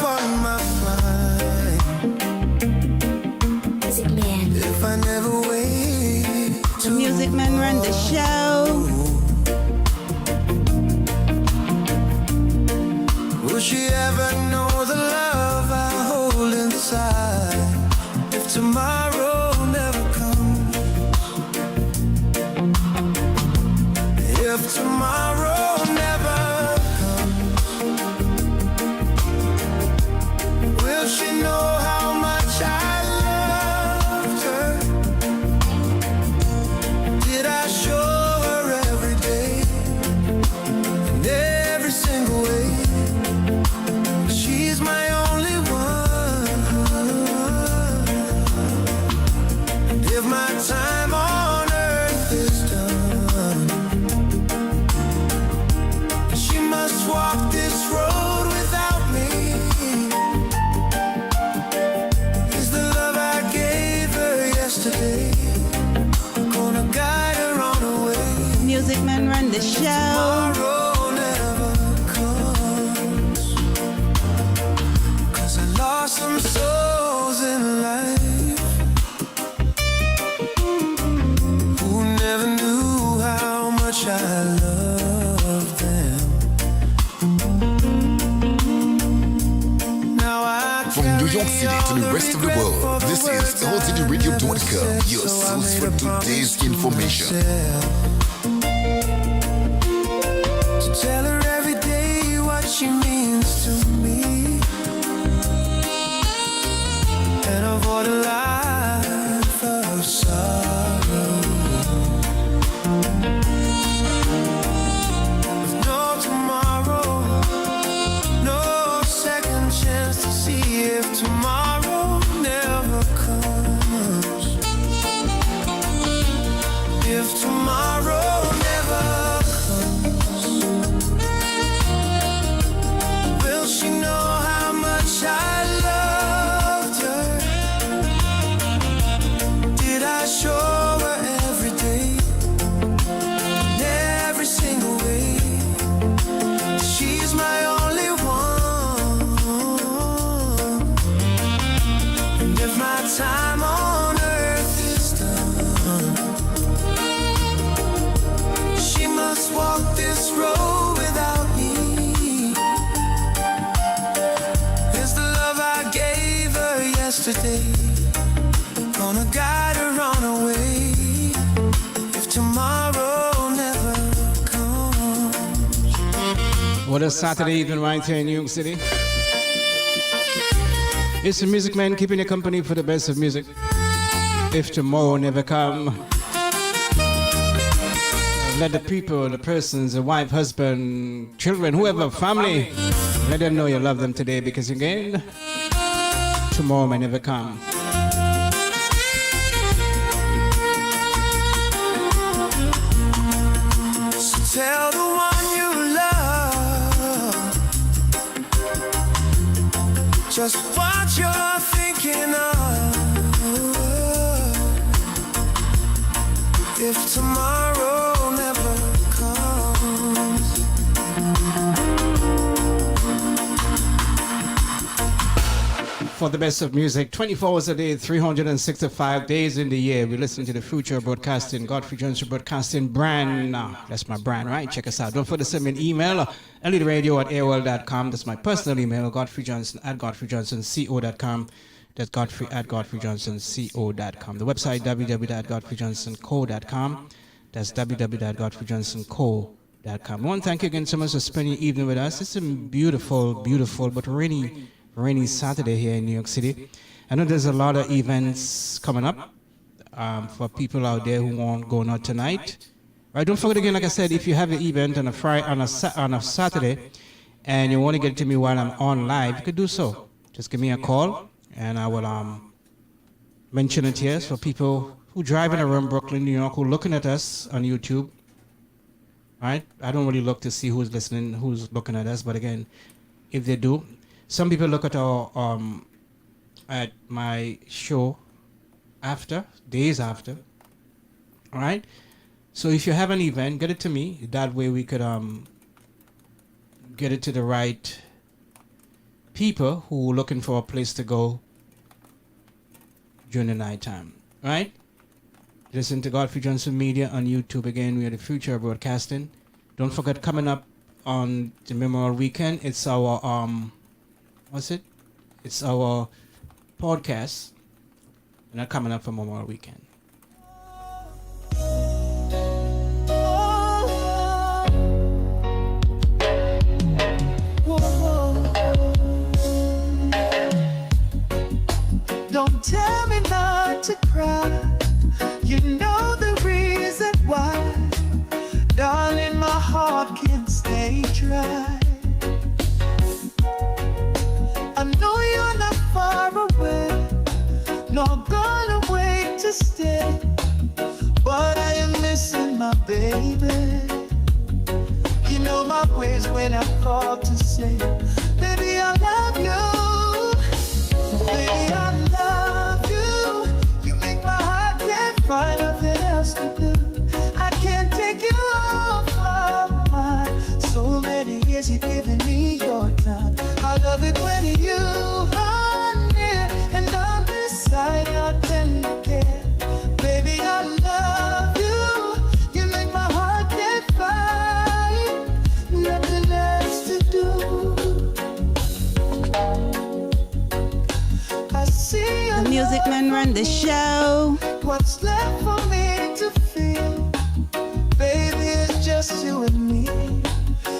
yesterday. Gonna guide her on the way. Music man run the show. Tomorrow never comes. 'Cause I lost some souls in life who never knew how much I loved them. Now I From New York City to the rest of the world, this is allcityradio.com, your source for today's information. To tell her every day what she means to me, and avoid a life of sorrow. With no tomorrow, no second chance to see if tomorrow never comes. If tomorrow never comes, will she know how much I loved her? Did I show her every day, in every single way? She's my only one. And if my time on earth is done, she must walk this road without me. 'Cause the love I gave her yesterday, gonna guide her on her way. If tomorrow never comes. What a Saturday evening right here in New York City. It's the Music Man keeping you company for the best of music. If tomorrow never come, let the people, the persons, the wife, husband, children, whoever, family, let them know you love them today, because again, tomorrow may never come. So tell the one you love just what you're thinking of. If tomorrow never comes. For the best of music, 24 hours a day, 365 days in the year, we listen to the Future Broadcasting, Godfrey Johnson Broadcasting brand. That's my brand, right? Check us out. Don't forget to send me an email, ellioteradio@aol.com. That's my personal email, godfreyjohnson@godfreyjohnsonco.com. That's godfrey@godfreyjohnsonco.com. The website, www.godfreyjohnsonco.com. That's www.godfreyjohnsonco.com. I want to thank you again so much for spending the evening with us. It's a beautiful, beautiful, but rainy Saturday here in New York City. I know there's a lot of events coming up for people out there who want going out tonight. Right, don't forget again, like I said, if you have an event on a Friday, on a Saturday, and you want to get it to me while I'm on live, you could do so. Just give me a call, and I will mention it here for people who driving around Brooklyn, New York, who are looking at us on YouTube. Right? I don't really look to see who's listening, who's looking at us, but again, if they do, some people look at our at my show days after. All right? So if you have an event, get it to me. That way we could get it to the right people who are looking for a place to go during the night time. Right? Listen to Godfrey Johnson Media on YouTube. Again, we are the Future Broadcasting. Don't forget, coming up on the Memorial Weekend, it's our It's our podcast. And they're coming up for Memorial Weekend. Don't tell me not to cry. You know the reason why. Darling, my heart can't stay dry. I know you're not far away, not gonna wait to stay, but I am missing my baby. You know my ways when I call to say, baby, I love you. Baby, I love you. You make my heart see The music man run the show. what's left for me to feel. Baby, it's just you and me.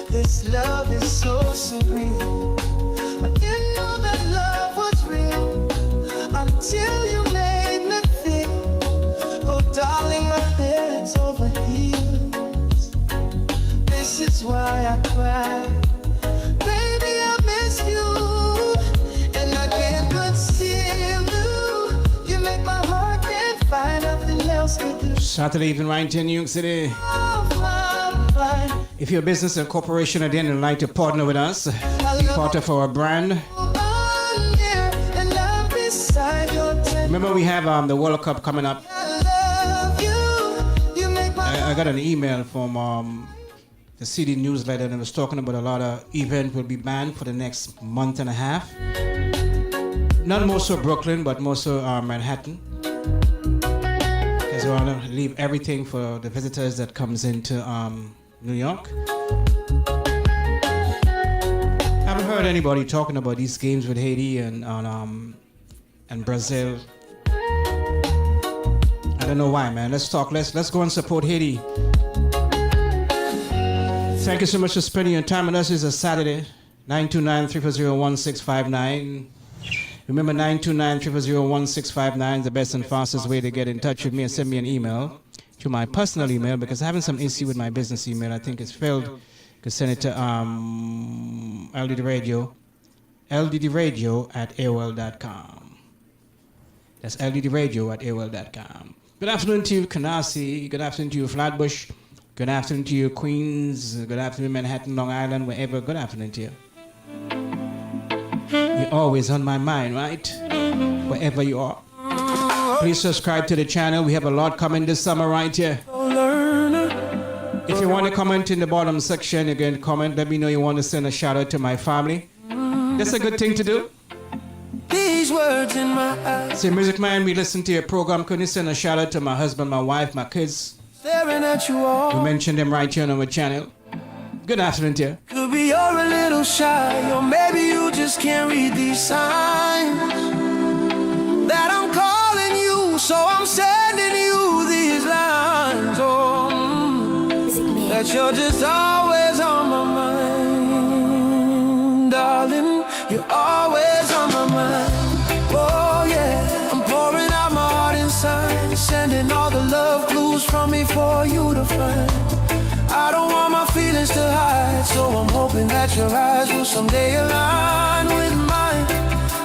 This love is so surreal. I didn't know that love was real until you made me feel. Oh, darling, my head's over heels. This is why I cry. Baby, I miss you, and I can't conceal you. You make my heart can't find nothing else to do. Saturday evening right here in New York City. Oh, fine, fine. If you're a business or corporation at the end and like to partner with us, be part of our brand. On here, and I'm beside your tent. Remember we have the World Cup coming up. I love you. You make my I got an email from the CD newsletter, and it was talking about a lot of events will be banned for the next month and a half. Not more so Brooklyn, but more so Manhattan. Because we want to leave everything for the visitors that comes into New York. I haven't heard anybody talking about these games with Haiti and Brazil. I don't know why, man. Let's talk. Let's go and support Haiti. Thank you so much for spending your time with us. It's a Saturday, 929-340-1659. Remember, 929-340-1659 is the best and fastest way to get in touch with me and send me an email to my personal email, because I'm having some issue with my business email. I think it's failed. You can send it to LDD Radio at AOL.com. That's LDD Radio at AOL.com. Good afternoon to you, Canarsie. Good afternoon to you, Flatbush. Good afternoon to you, Queens. Good afternoon, Manhattan, Long Island, wherever. Good afternoon to you. You're always on my mind, right? Wherever you are. Please subscribe to the channel. We have a lot coming this summer right here. If you want to comment in the bottom section, you can comment. Let me know you want to send a shout out to my family. That's a good thing to do. these words in my eyes. Say, Music Man, we listen to your program. Can you send a shout out to my husband, my wife, my kids? Staring at you all. We mentioned them right here on our channel. Good afternoon to you. Could be you're a little shy, or maybe you just can't read these signs. That I'm calling you, so I'm sending you these lines. Oh, that you're just always on my mind, darling. You're always on my mind. Oh yeah, I'm pouring out my heart inside, sending all the love clues from me for you to find. I don't want my feelings to hide, so I'm hoping that your eyes will someday align with mine.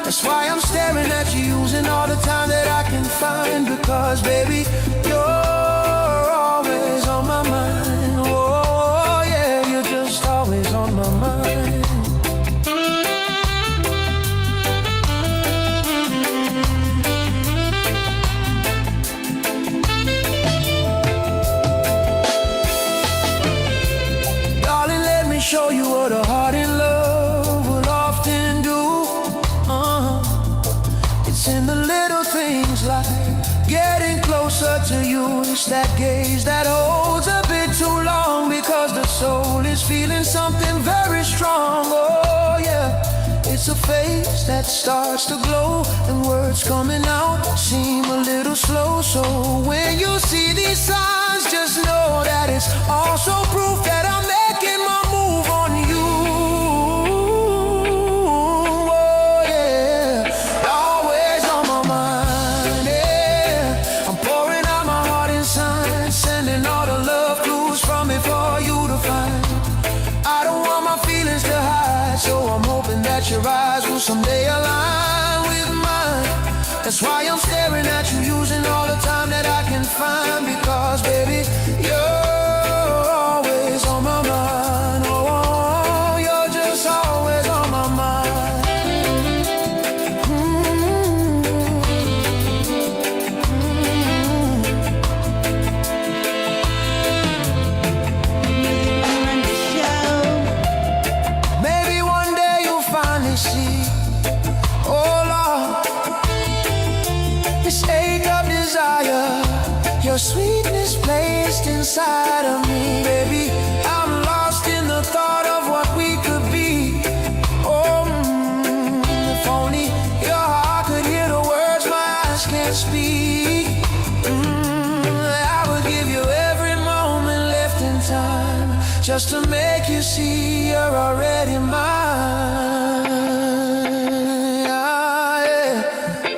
That's why I'm staring at you, using all the time that I can find. Because baby, you're always on my mind. Oh yeah, you're just always on my mind. Show you what a heart in love will often do. It's in the little things like getting closer to you. It's that gaze that holds a bit too long, because the soul is feeling something very strong. Oh yeah, it's a face that starts to glow, and words coming out seem a little slow. So when you see these signs, just know that it's also proof that I'm making my move on you. Oh yeah, always on my mind. Yeah, I'm pouring out my heart inside, sending all the love clues from me for you to find. I don't want my feelings to hide, so I'm hoping that your eyes will someday align with mine. That's why I'm staring at you, using all the time that I can find. Because baby, you're always on my mind. Oh, you're just always on my mind. Run the show. Maybe one day you'll finally see, oh Lord, this ache of desire, your sweetness placed inside of me. Baby, I'm lost in the thought of what we could be. Oh, if only your heart could hear the words can't speak. I would give you every moment left in time just to make you see you're already mine. Yeah.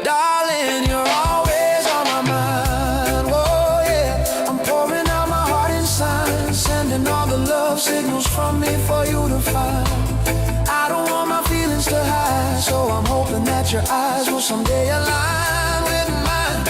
Darling, you're always on my mind. Oh yeah, I'm pouring out my heart in signs, sending all the love signals from me for you to find. I don't want my feelings to hide, so I'm hoping that your eyes will someday align with mine.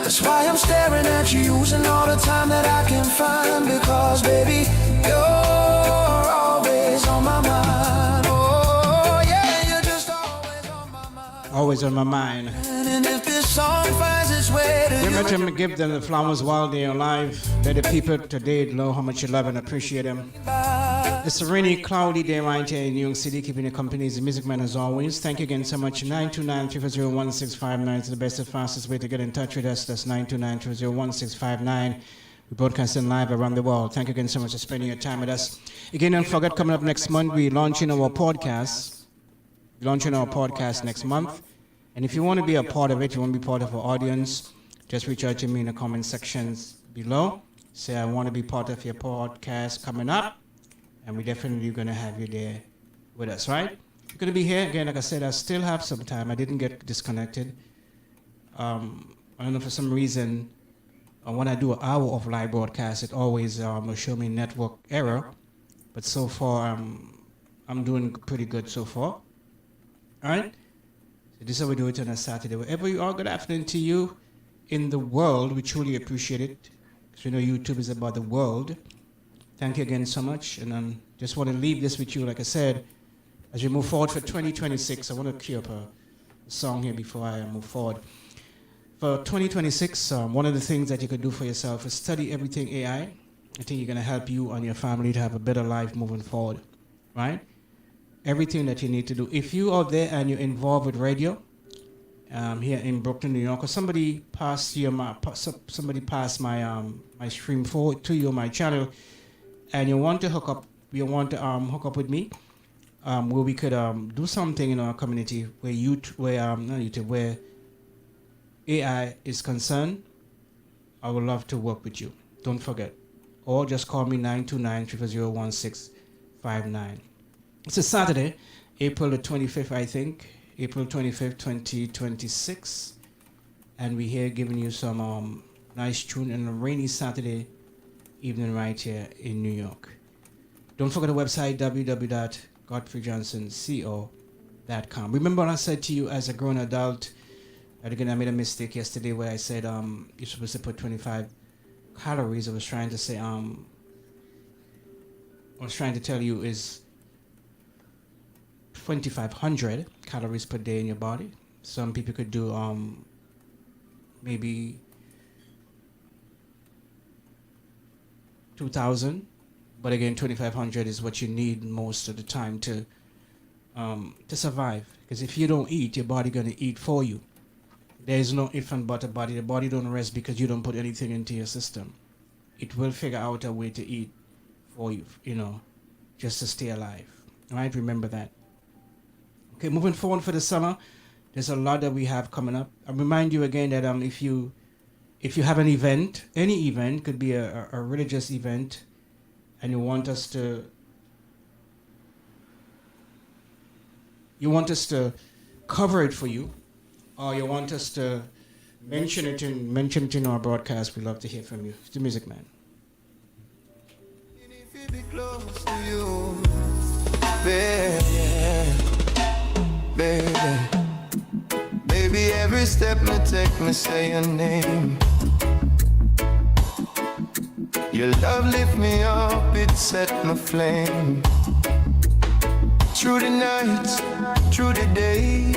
That's why I'm staring at you, using all the time that I can find. Because baby, you're always on my mind. Oh yeah, you're just always on my mind. Always on my mind. And if this song finds its way to Remember to give them the flowers while they're alive. Let the people today know how much you love and appreciate them. It's a rainy, cloudy day right here in New York City, keeping you company as the Music Man as always. Thank you again so much. 929-340-1659 is the best and fastest way to get in touch with us. That's 929-340-1659. We broadcasting live around the world. Thank you again so much for spending your time with us. Again, don't forget, coming up next month, we're launching our podcast. We're launching our podcast next month. And if you want to be a part of it, you want to be part of our audience, just reach out to me in the comment sections below. Say, I want to be part of your podcast coming up. And we're definitely going to have you there with us, right? You're going to be here. Again, like I said, I still have some time. I didn't get disconnected. I don't know, for some reason, when I do an hour of live broadcast, it always will show me network error. But so far, I'm doing pretty good so far. All right? So this is how we do it on a Saturday. Wherever you are, good afternoon to you in the world. We truly appreciate it. Because we know YouTube is about the world. Thank you again so much. And I just want to leave this with you, like I said, as we move forward for 2026. I want to cue up a song here before I move forward. For 2026, one of the things that you could do for yourself is study everything AI. I think you're going to help you and your family to have a better life moving forward, right? Everything that you need to do. If you are there and you're involved with radio here in Brooklyn, New York, or somebody passed my my stream forward to you, my channel, and you want to hook up with me, where we could do something in our community where AI is concerned, I would love to work with you. Don't forget. Or just call me 929-340-1659. It's a Saturday, April the 25th, I think. April 25th, 2026. And we're here giving you some nice tune on a rainy Saturday evening right here in New York. Don't forget the website, www.godfreyjohnsonco.com. Remember what I said to you as a grown adult? Again, I made a mistake yesterday where I said you're supposed to put 25 calories. I was trying to say, I was trying to tell you is 2,500 calories per day in your body. Some people could do maybe 2,000, but again, 2,500 is what you need most of the time to survive. Because if you don't eat, your body gonna eat for you. There is no if and but about it. The body don't rest because you don't put anything into your system. It will figure out a way to eat for you, just to stay alive. All right, remember that. Okay, moving forward for the summer, there's a lot that we have coming up. I remind you again that if you have an event, any event, could be a religious event, and you want us to cover it for you, or you want us to mention it in our broadcast, we love to hear from you. It's the Music Man. If it be close to you, baby, baby, every step me take, me say your name. Your love lift me up, it set me flame. Through the nights, through the days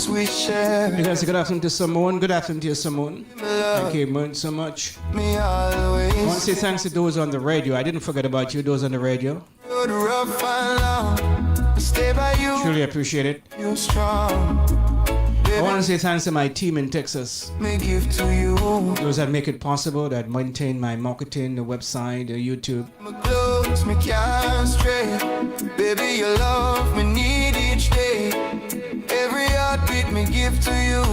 we share. Hey guys, good afternoon to Simone. Good afternoon to you, Simone. Thank you so much. Me always. I want to say thanks to those on the radio. I didn't forget about you, those on the radio. Rough and long, stay by you. Truly appreciate it. You're strong. I want to say thanks to my team in Texas. Me give to you. Those that make it possible, that maintain my marketing, the website, the YouTube. My clothes, me can't stray. Baby, your love, me need each day. Every heartbeat me give to you.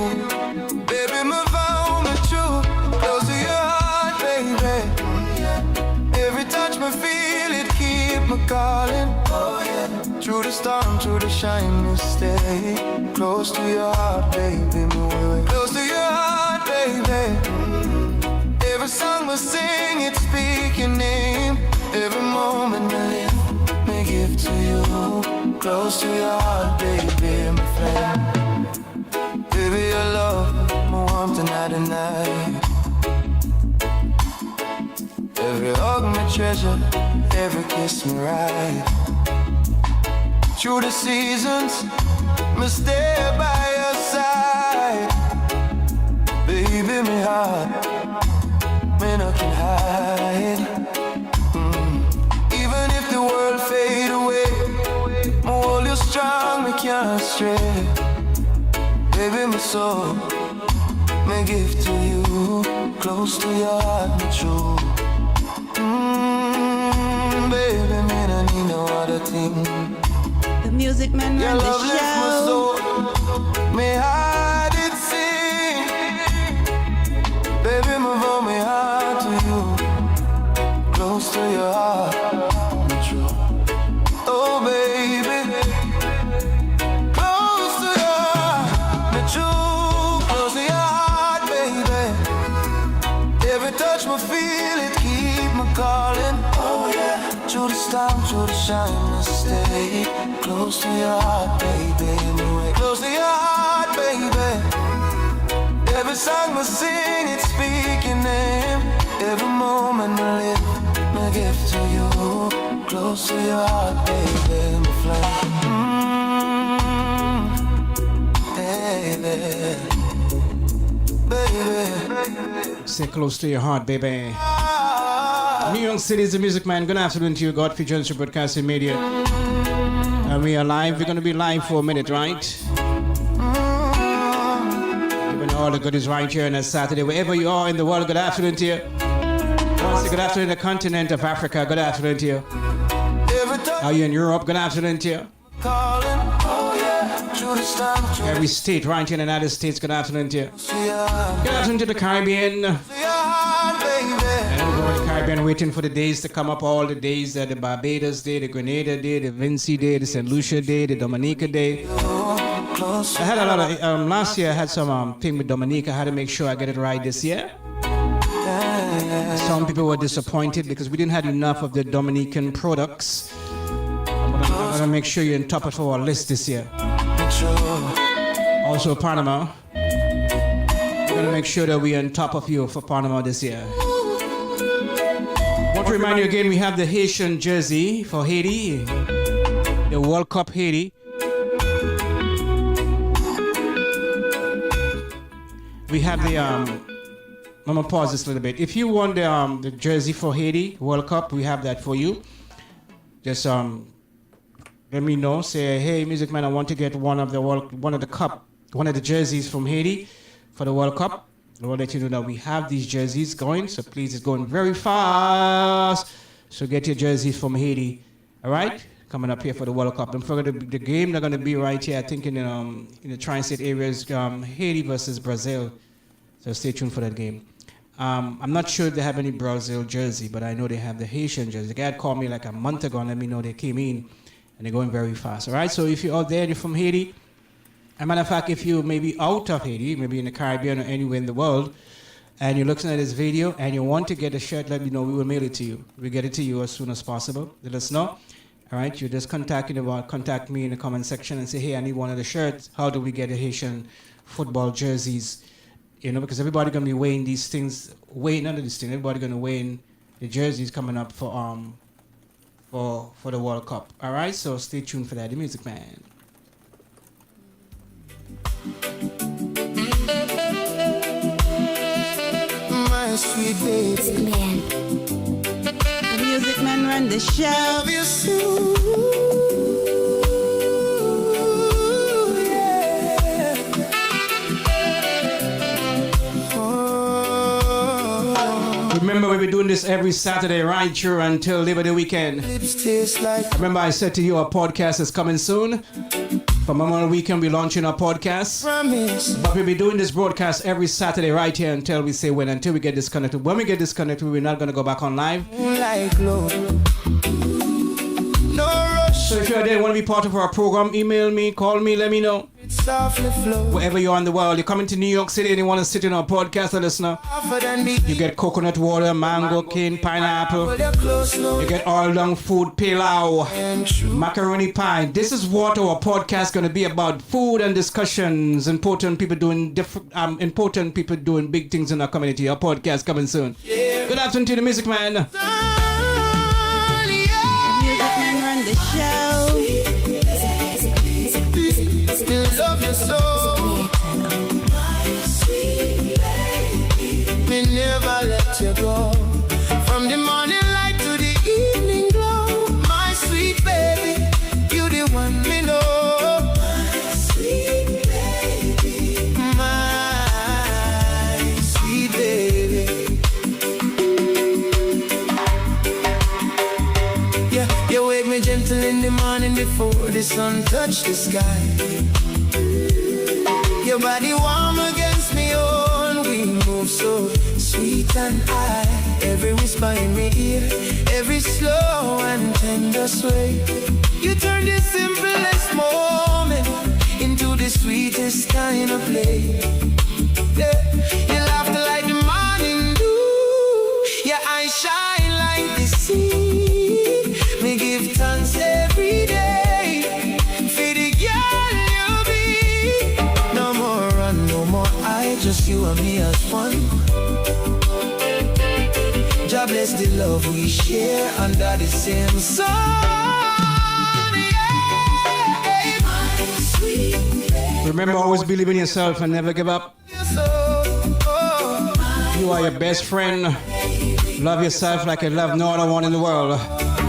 Baby, my vibe. storm, through the shine, me stay close to your heart, baby. Me way close to your heart, baby. Every song we sing, it speak your name. Every moment me live, me give to you. Close to your heart, baby, my flame. Baby, your love, my warmth tonight and night. Every hug, my treasure. Every kiss, me right. Through the seasons, me stay by your side. Baby, me heart, me no can hide. Even if the world fade away, me hold you strong, me can't stray. Baby, my soul, me give to you. Close to your heart, me true. Baby, me no need no other thing. The Music Man Your run the love left my show. soul, me heart it sing. Baby, move on me heart to you. Close to your heart, me true. Oh baby, close to your heart, me true. Close to your heart, baby. Every touch me feel it, keep me calling. Oh yeah, through the storm, through the shine, I stay close to your heart, baby. Close to your heart, baby. Every song I sing, it speak your name. Every moment I live, my gift to you. Close to your heart, baby, my flame. Baby. Stay close to your heart, baby. New York City is the Music Man. Good afternoon to you, Godfrey Johnson Broadcasting Media. And we are live. We're going to be live for a minute, right? Giving all the goodies right here on a Saturday. Wherever you are in the world, good afternoon to you. Once good afternoon to the continent of Africa. Good afternoon to you. Are you in Europe? Good afternoon to you. Every state right here in the United States, good afternoon to you. Good afternoon to the Caribbean. And everybody in the Caribbean waiting for the days to come up, all the days, the Barbados Day, the Grenada Day, the Vinci Day, the St. Lucia Day, the Dominica Day. I had a lot of, last year I had some thing with Dominica. I had to make sure I get it right this year. Some people were disappointed because we didn't have enough of the Dominican products. I'm gonna make sure you're on top of our list this year. Also Panama. We're gonna make sure that we're on top of you for Panama this year. I want to remind you again, we have the Haitian jersey for Haiti, the World Cup Haiti. We have the I'm gonna pause this a little bit. If you want the jersey for Haiti World Cup, we have that for you. Just let me know. Say, hey, Music Man, I want to get one of the jerseys from Haiti for the World Cup. We'll let you know that we have these jerseys going. So please, it's going very fast. So get your jerseys from Haiti. All right, coming up here for the World Cup. Don't forget the game. They're going to be right here. I think in the tri-state areas, Haiti versus Brazil. So stay tuned for that game. I'm not sure if they have any Brazil jersey, but I know they have the Haitian jersey. The guy had called me like a month ago and let me know they came in, and they're going very fast. All right, so if you're out there and you're from Haiti, as a matter of fact, if you may be out of Haiti, maybe in the Caribbean or anywhere in the world, and you're looking at this video and you want to get a shirt, let me know. We will mail it to you. We'll get it to you as soon as possible. Let us know. All right, you just contact me in the comment section and say, hey, I need one of the shirts. How do we get the Haitian football jerseys? You know, because everybody's going to be weighing these things, everybody's going to weigh in the jerseys coming up for the World Cup. All right, so stay tuned for that. The Music Man. My sweet baby, Music Man. The Music Man run the show. love you so. Yeah. Oh, Remember, we'll be doing this every Saturday right through until Labor Day weekend. lips taste like Remember, I said to you, our podcast is coming soon. For Memorial Weekend, we're launching our podcast. promise. But we'll be doing this broadcast every Saturday right here until we say when, until we get disconnected. When we get disconnected, we're not going to go back on live. Like love. No rush So if you're there and want to be part of our program, email me, call me, let me know. Softly flow. Wherever you are in the world, you're coming to New York City and you want to sit in our podcast and listener. You get coconut water, mango, cane, pineapple. You get all down food, pilau, macaroni pie. This is what our podcast going to be about: food and discussions. Important people doing big things in our community. Our podcast coming soon. Good afternoon to the Music Man. The Music Man run the show. Love you so. Me never let you go. From the morning light to the evening glow. My sweet baby, you the one me know. My sweet baby. My sweet baby. Yeah, you wake me gentle in the morning before the sun touch the sky. Your body warm against me, oh, we move so sweet and high. Every whisper in my ear, every slow and tender sway. You turn the simplest moment into the sweetest kind of play. Yeah. You laugh like the morning dew. Your eyes shine like the sea. Me give thanks every day for the girl you be. No more run, no more I, just you and me as one. God bless the love we share under the same sun. Yeah. My sweet baby. Remember, always believe in yourself and never give up. You are your best friend. Love yourself like you love no other one in the world.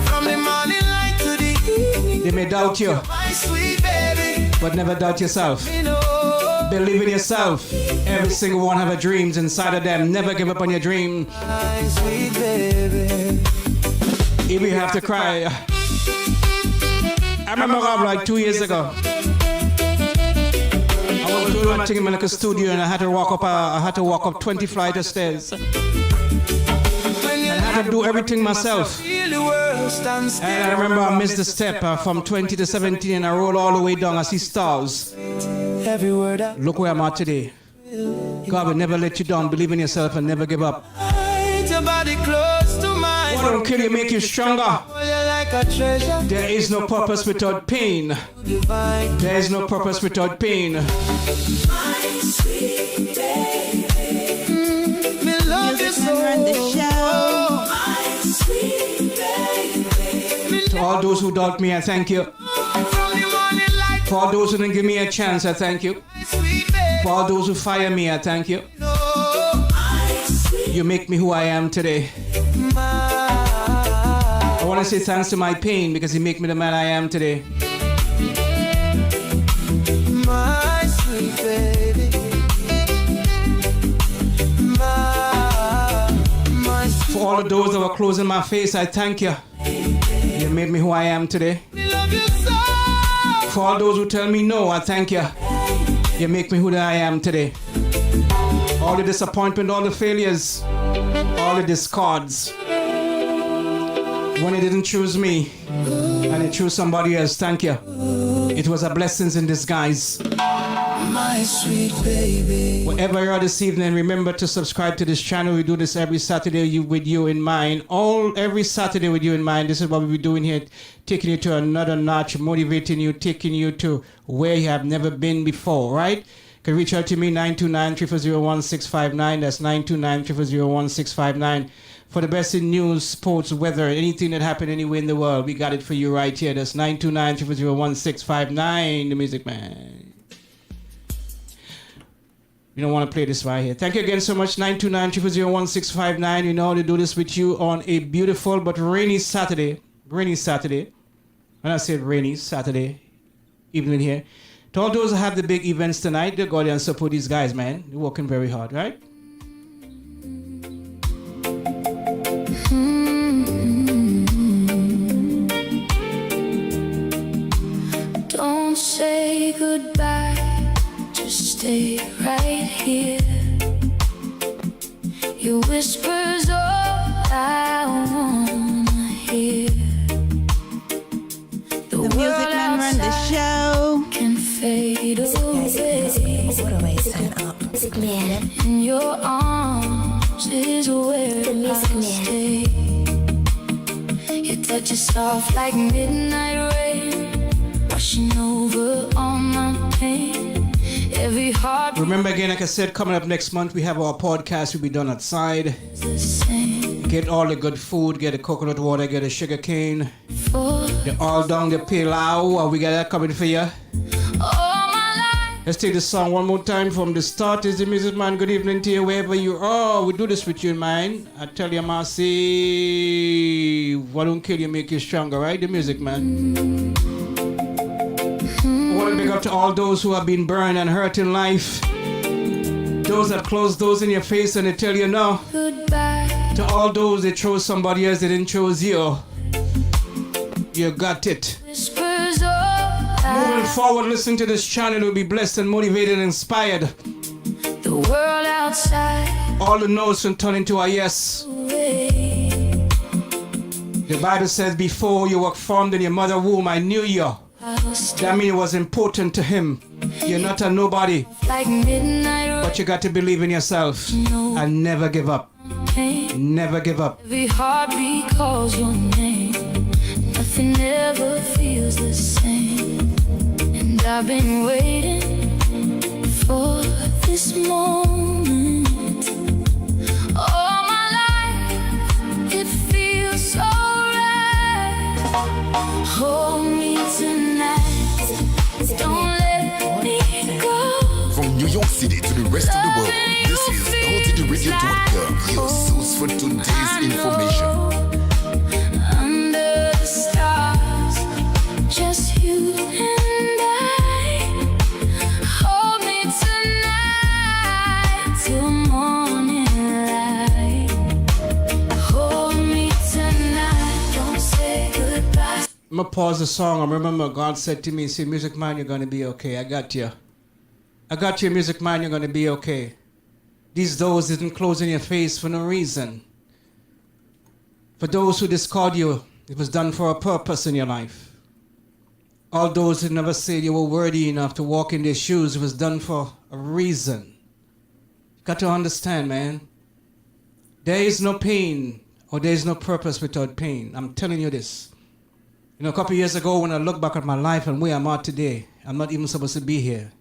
From the morning light to the evening, They may doubt you, my sweet baby. but never doubt yourself. You know, Believe in yourself. Every single one have a dreams inside of them. Never give up on your dream. my sweet baby. If you have to cry. I remember like 2 years ago. I was doing my thing in like a studio and I had to walk up 20 flights of stairs. When you I had to do everything myself. feel the world stand still. And I remember I missed the step from 20 to 17 and I rolled all the way down. I see stars. Every word I Look where I'm at today. God will never let you down. Believe in yourself and never give up. write, your body close to mine. What don't kill you make you stronger. Hold you like a treasure. There is no purpose without pain. Divine. There is no purpose without pain. Me love you Music Man run the so. show. To all those who doubt me, I thank you. From the morning light, For all those who didn't give me a chance, I thank you. my sweet baby. For all those who fire me, I thank you. You make me who I am today. I want to say thanks to my pain because it make me the man I am today. My sweet baby. My sweet. For all of those that were closing my face, I thank you. You made me who I am today. Me love you so. For all those who tell me no, I thank you. You make me who I am today. All the disappointment, all the failures, all the discards. When it didn't choose me and it chose somebody else, thank you. It was a blessing in disguise. My sweet baby. Wherever you are this evening, remember to subscribe to this channel. We do this every Saturday with you in mind. Every Saturday with you in mind. This is what we'll be doing here, taking you to another notch, motivating you, taking you to where you have never been before, right? You can reach out to me, 929-340-1659. That's 929-340-1659. For the best in news, sports, weather, anything that happened anywhere in the world, we got it for you right here. That's 929-340-1659, the Music Man. You don't want to play this right here. Thank you again so much. 929-340-1659. You know how to do this with you on a beautiful but rainy Saturday. Rainy Saturday. When I said rainy Saturday evening here. To all those who have the big events tonight, they go there and support these guys, man. They're working very hard, right? Don't say goodbye, just stay right here. Your whispers all I wanna hear. The show. can fade away. Music man. In your arms is where The music I'll man. stay. Your touch is soft like midnight rain, washing over all my pain. Every heart Remember again, like I said, coming up next month, we have our podcast will be done outside. is the same. Get all the good food, get the coconut water, get the sugar cane, For the all down the pilau. We got that coming for you. all my life, Let's take the song one more time from the start. Is the music man? Good evening to you, wherever you are. We do this with you in mind. I tell you, Marcy, what don't kill you make you stronger, right? The music man. I want to big up to all those who have been burned and hurt in life. Those that close doors in your face and they tell you no. goodbye. To all those that chose somebody else, they didn't choose you. You got it. Whispers of Moving lies. forward, listen to this channel. You'll be blessed and motivated and inspired. The world outside All the no's can turn into a yes. away. The Bible says, before you were formed in your mother's womb, I knew you. I'll stay That means it was important to him. You're not a nobody, like midnight but you got to believe in yourself and never give up. rain. Never give up. Every heartbeat calls your name. Nothing ever feels the same. And I've been waiting for this moment. All my life, it feels so right. Hold me tonight. Don't let me go. From New York City to the rest of the world, this is LTDRadio.com, your source for today's information. Under the stars, just you and I. Hold me tonight till morning light. Hold me tonight, don't say goodbye. I'm going to pause the song. I remember God said to me, say, music man, you're going to be okay. I got you. I got you, music man, you're going to be okay. These doors didn't close in your face for no reason. For those who discard you, it was done for a purpose in your life. All those who never said you were worthy enough to walk in their shoes, it was done for a reason. You got to understand, man. There is no pain or there is no purpose without pain. I'm telling you this. You know, a couple of years ago when I look back at my life and where I'm at today, I'm not even supposed to be here.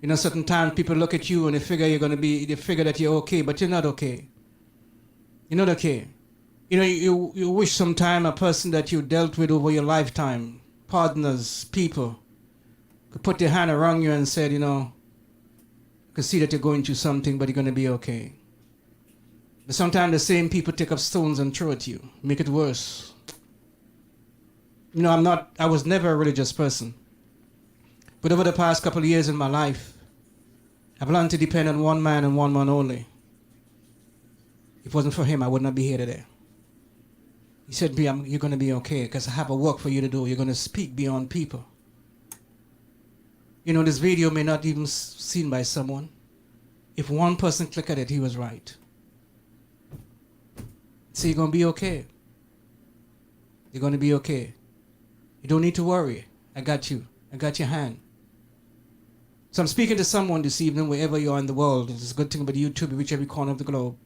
You know, certain times people look at you and they figure they figure that you're okay, but you're not okay. You're not okay. You know, you wish sometime a person that you dealt with over your lifetime, partners, people, could put their hand around you and said, you know, I can see that you're going through something, but you're going to be okay. But sometimes the same people take up stones and throw at you, make it worse. You know, I was never a religious person. But over the past couple of years in my life, I've learned to depend on one man and one man only. If it wasn't for him, I would not be here today. He said, you're going to be okay because I have a work for you to do. You're going to speak beyond people. You know, this video may not even seen by someone. If one person click at it, he was right. So you're going to be okay. You're going to be okay. You don't need to worry. I got you. I got your hand. So I'm speaking to someone this evening, wherever you are in the world. It's a good thing about YouTube, you reach every corner of the globe.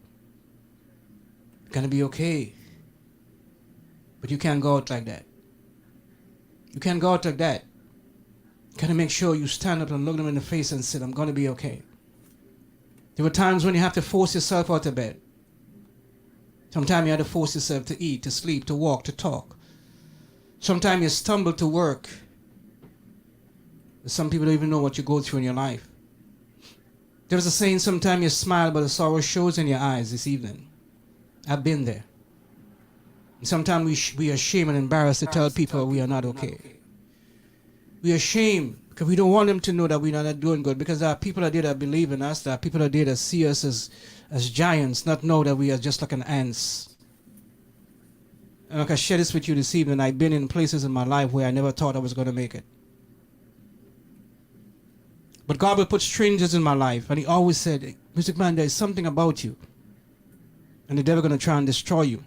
You're going to be okay. But you can't go out like that. You can't go out like that. You got to make sure you stand up and look them in the face and say, I'm going to be okay. There were times when you have to force yourself out of bed. Sometimes you have to force yourself to eat, to sleep, to walk, to talk. Sometimes you stumble to work. Some people don't even know what you go through in your life. There's a saying, sometimes you smile, but the sorrow shows in your eyes this evening. I've been there. And sometimes we are ashamed and embarrassed to tell people we are not okay. We are ashamed because we don't want them to know that we're not doing good, because there are people out there that believe in us, there are people out there that see us as giants, not know that we are just like an ants. And like I share this with you this evening, I've been in places in my life where I never thought I was going to make it. But God will put strangers in my life. And he always said, Music Man, there is something about you. And the devil going to try and destroy you.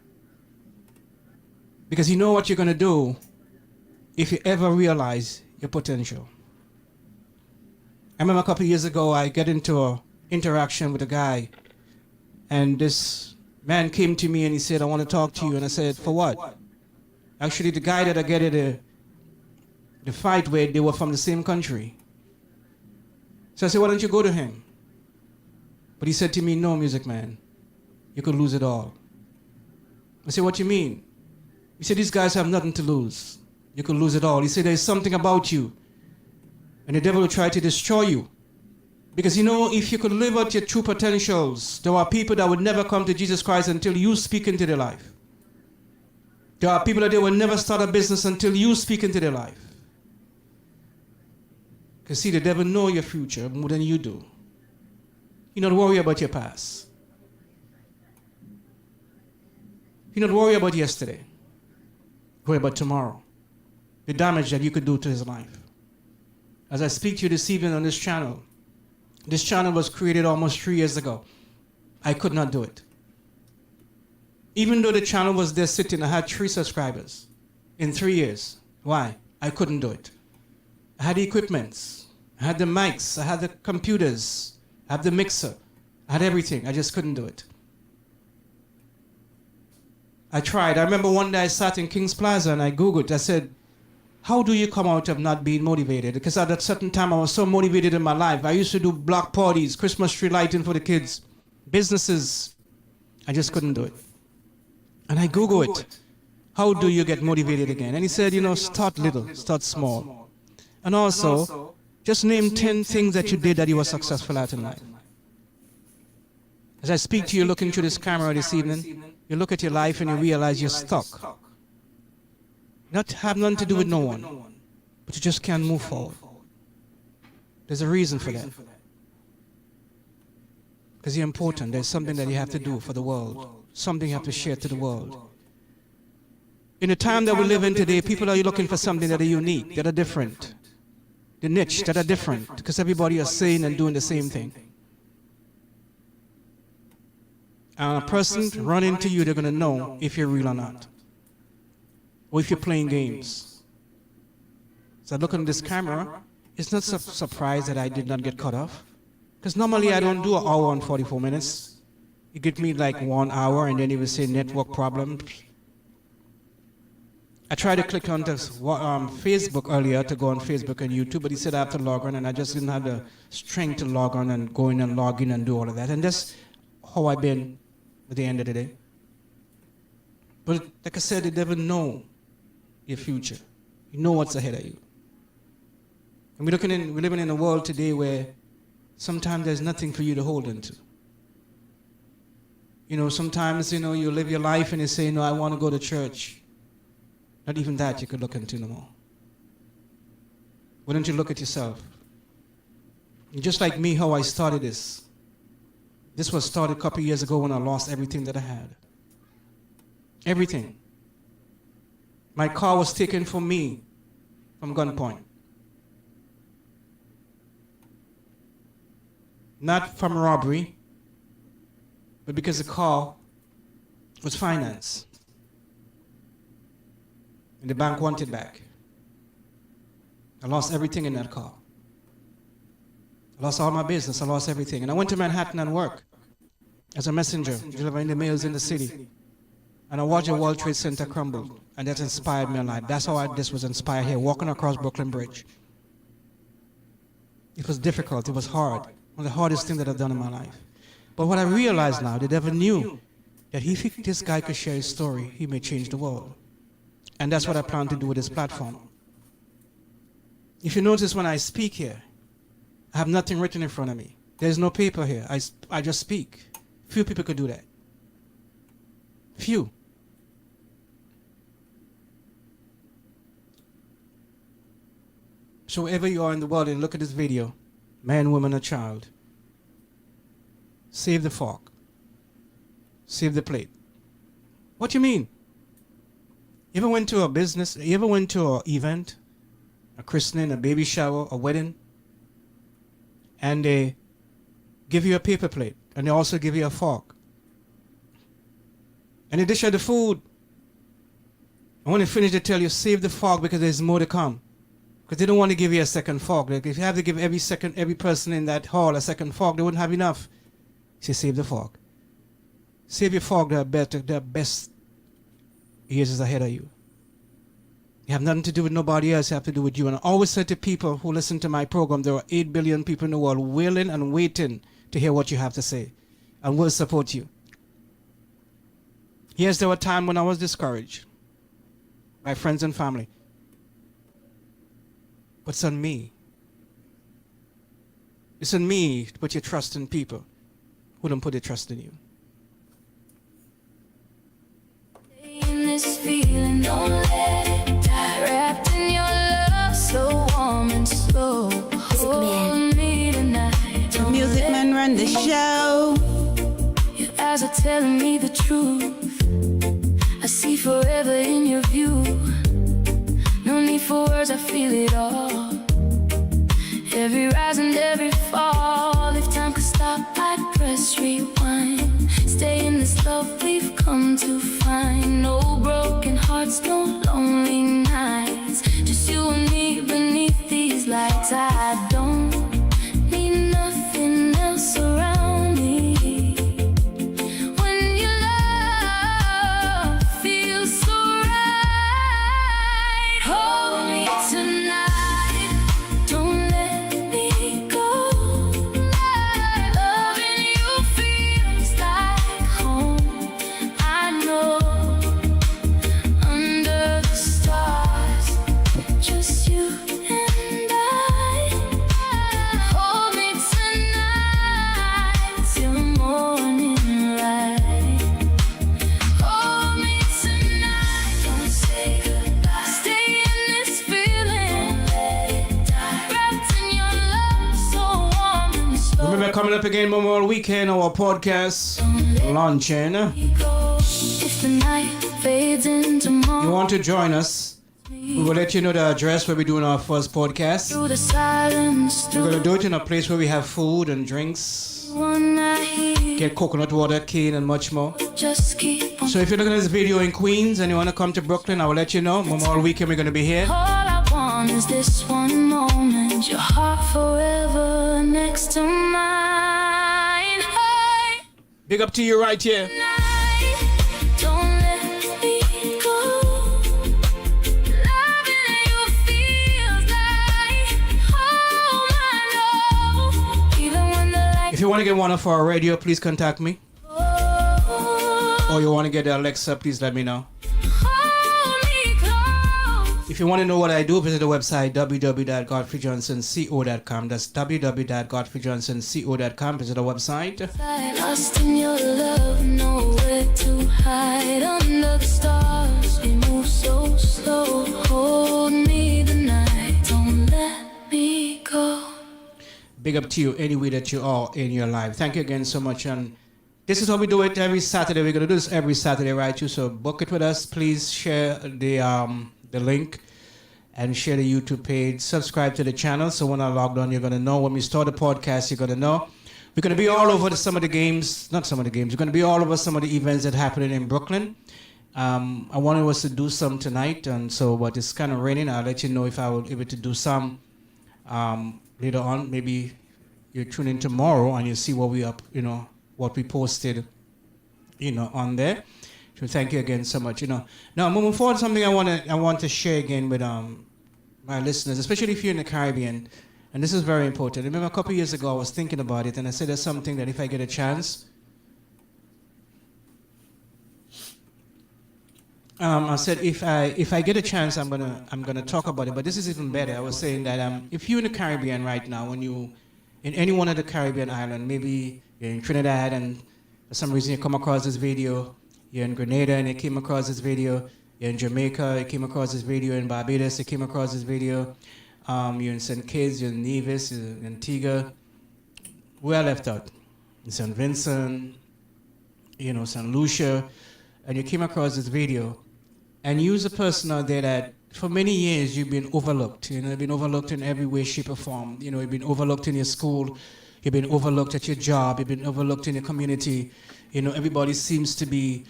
Because you know what you're going to do if you ever realize your potential. I remember a couple of years ago, I get into an interaction with a guy, and this man came to me and he said, I want to talk to you. And I said, for what? Actually, the guy that I get in the fight with, they were from the same country. So I said, why don't you go to him? But he said to me, no, music man, you could lose it all. I said, what do you mean? He said, these guys have nothing to lose. You could lose it all. He said, there's something about you, and the devil will try to destroy you. Because if you could live out your true potentials, there are people that would never come to Jesus Christ until you speak into their life. There are people that they will never start a business until you speak into their life. Because see, the devil knows your future more than you do. You don't worry about your past. You don't worry about yesterday. Worry about tomorrow. The damage that you could do to his life. As I speak to you this evening on this channel was created almost 3 years ago. I could not do it. Even though the channel was there sitting, I had 3 subscribers in 3 years. Why? I couldn't do it. I had the equipments. I had the mics. I had the computers. I had the mixer. I had everything. I just couldn't do it. I tried. I remember one day I sat in King's Plaza and I Googled. I said, how do you come out of not being motivated? Because at that certain time I was so motivated in my life. I used to do block parties, Christmas tree lighting for the kids, businesses. I just couldn't do it. And I Googled it. How do you get motivated again? And he said, start little, start small. And also, just name 10 things that you did that you were successful at in life. As I speak to you looking through this camera this evening, you look at your life and you realize you're stuck. Not have nothing to do with no one, but you just can't move forward. There's a reason for that. Because you're important. There's something that you have to do for the world. Something you have to share to the world. In the time that we live in today, people are looking for something that are unique, that are different. The niche, that are different. Because everybody is saying and doing the same thing. And a person run into you, they're going to know if you're real or not. Or if you're playing games. So I look on this camera, it's not a surprise that I did not get cut off. Because normally I don't do an hour and 44 minutes. You give me like 1 hour and then you will say network problems. I tried to click on this Facebook earlier to go on Facebook and YouTube, but he said I have to log on, and I just didn't have the strength to log on and go in and log in and do all of that. And that's how I've been at the end of the day. But like I said, the devil knows your future. You know what's ahead of you. And we're living in a world today where sometimes there's nothing for you to hold into. Sometimes, you live your life and you say, no, I want to go to church. Not even that you could look into no more. Why don't you look at yourself? And just like me, how I started this. This was started a couple of years ago when I lost everything that I had. Everything. My car was taken from me from gunpoint. Not from robbery, but because the car was financed. And the bank wanted back. I lost everything in that car. I lost all my business. I lost everything. And I went to Manhattan and worked as a messenger, delivering the mails in the city. And I watched the World Trade Center crumble. And that inspired me in life. That's how this was inspired here, walking across Brooklyn Bridge. It was difficult. It was hard. One of the hardest things that I've done in my life. But what I realized now, the devil knew that if this guy could share his story, he may change the world. And that's what I plan to do with this platform. If you notice when I speak here, I have nothing written in front of me. There's no paper here. I just speak. Few people could do that. Few. So wherever you are in the world and look at this video, man, woman, or child, save the fork. Save the plate. What do you mean? You ever went to a business, you ever went to an event, a christening, a baby shower, a wedding, and they give you a paper plate, and they also give you a fork. And they dish out the food. And when they finish, they tell you, save the fork because there's more to come. Because they don't want to give you a second fog. Like if you have to give every person in that hall a second fog, they wouldn't have enough. So save the fog. Save your fog, the best years is ahead of you. You have nothing to do with nobody else, you have to do with you. And I always say to people who listen to my program, there are 8 billion people in the world willing and waiting to hear what you have to say and will support you. Yes, there were times when I was discouraged by friends and family. But it's on me. It's on me to put your trust in people who don't put their trust in you. In this feeling, don't let it die. Wrapped in your love, so warm and slow. Hold me tonight. The Music Man run the show. Your eyes are telling me the truth. I see forever in your view. No need for words, I feel it all. Every rise and every fall. If time could stop, I'd press rewind. Stay in this love we've come to find. No broken hearts, no lonely nights. Just you and me beneath these lights. I don't need nothing else around me. When your love feels so right, hold me tonight. Don't let me go. Loving you feels like home. I know. Under the stars, just you and I. Hold me tonight till morning light. Hold me tonight, don't say goodbye. Stay in this feeling, don't let it die. Wrapped in your love, so warm and slow. Remember, coming up again Memorial Weekend, our podcast launching. If the night fades into morning, You want to join us? We will let you know the address where we're doing our first podcast. through the silence, We're through going to do it in a place where we have food and drinks, one night, get coconut water, cane, and much more. just keep on. So if you're looking at this video in Queens and you want to come to Brooklyn, I will let you know. Memorial Weekend, we're going to be here. All I want is this one moment, your heart forever next to mine. Hey, Big up to you right here. night, don't let me go. Loving you feels like home, I know. Even when the lights If you want to get one of our radio, please contact me. go, Or you want to get the Alexa, please let me know. hold me close. If you want to know what I do, visit the website www.godfreyjohnsonco.com. That's www.godfreyjohnsonco.com. Visit the website. Lost in your love, nowhere to hide. Under the stars, we move so slow. Hold me tonight, don't let me go. Big up to you any way that you are in your life. Thank you again so much. And this is how we do it every Saturday. We're going to do this every Saturday, right? Too. So book it with us. Please share the link and share the YouTube page. Subscribe to the channel. So when I log on, you're going to know. When we start the podcast, you're going to know. We're going to be all over some of the games. Not some of the games. We're going to be all over some of the events that are happening in Brooklyn. I wanted us to do some tonight. And so, but it's kind of raining. I'll let you know if I will be able to do some later on. Maybe you tune in tomorrow and you see what we up, what we posted, on there. So thank you again so much. Now moving forward, something I want to share again with my listeners, especially if you're in the Caribbean, and this is very important. I remember a couple of years ago I was thinking about it, and I said there's something that if I get a chance, I said if I get a chance, I'm gonna talk about it. But this is even better. I was saying that if you're in the Caribbean right now, when you in any one of the Caribbean islands, maybe you're in Trinidad and for some reason you come across this video, you're in Grenada and you came across this video, you're in Jamaica, you came across this video, in Barbados, you came across this video, you're in St. Kitts, you're in Nevis, you're in Antigua. Where I left out? In St. Vincent, St. Lucia, and you came across this video, and you're a person out there that for many years you've been overlooked. You've been overlooked in every way, shape, or form. You've been overlooked in your school, you've been overlooked at your job, you've been overlooked in your community. Everybody seems to be,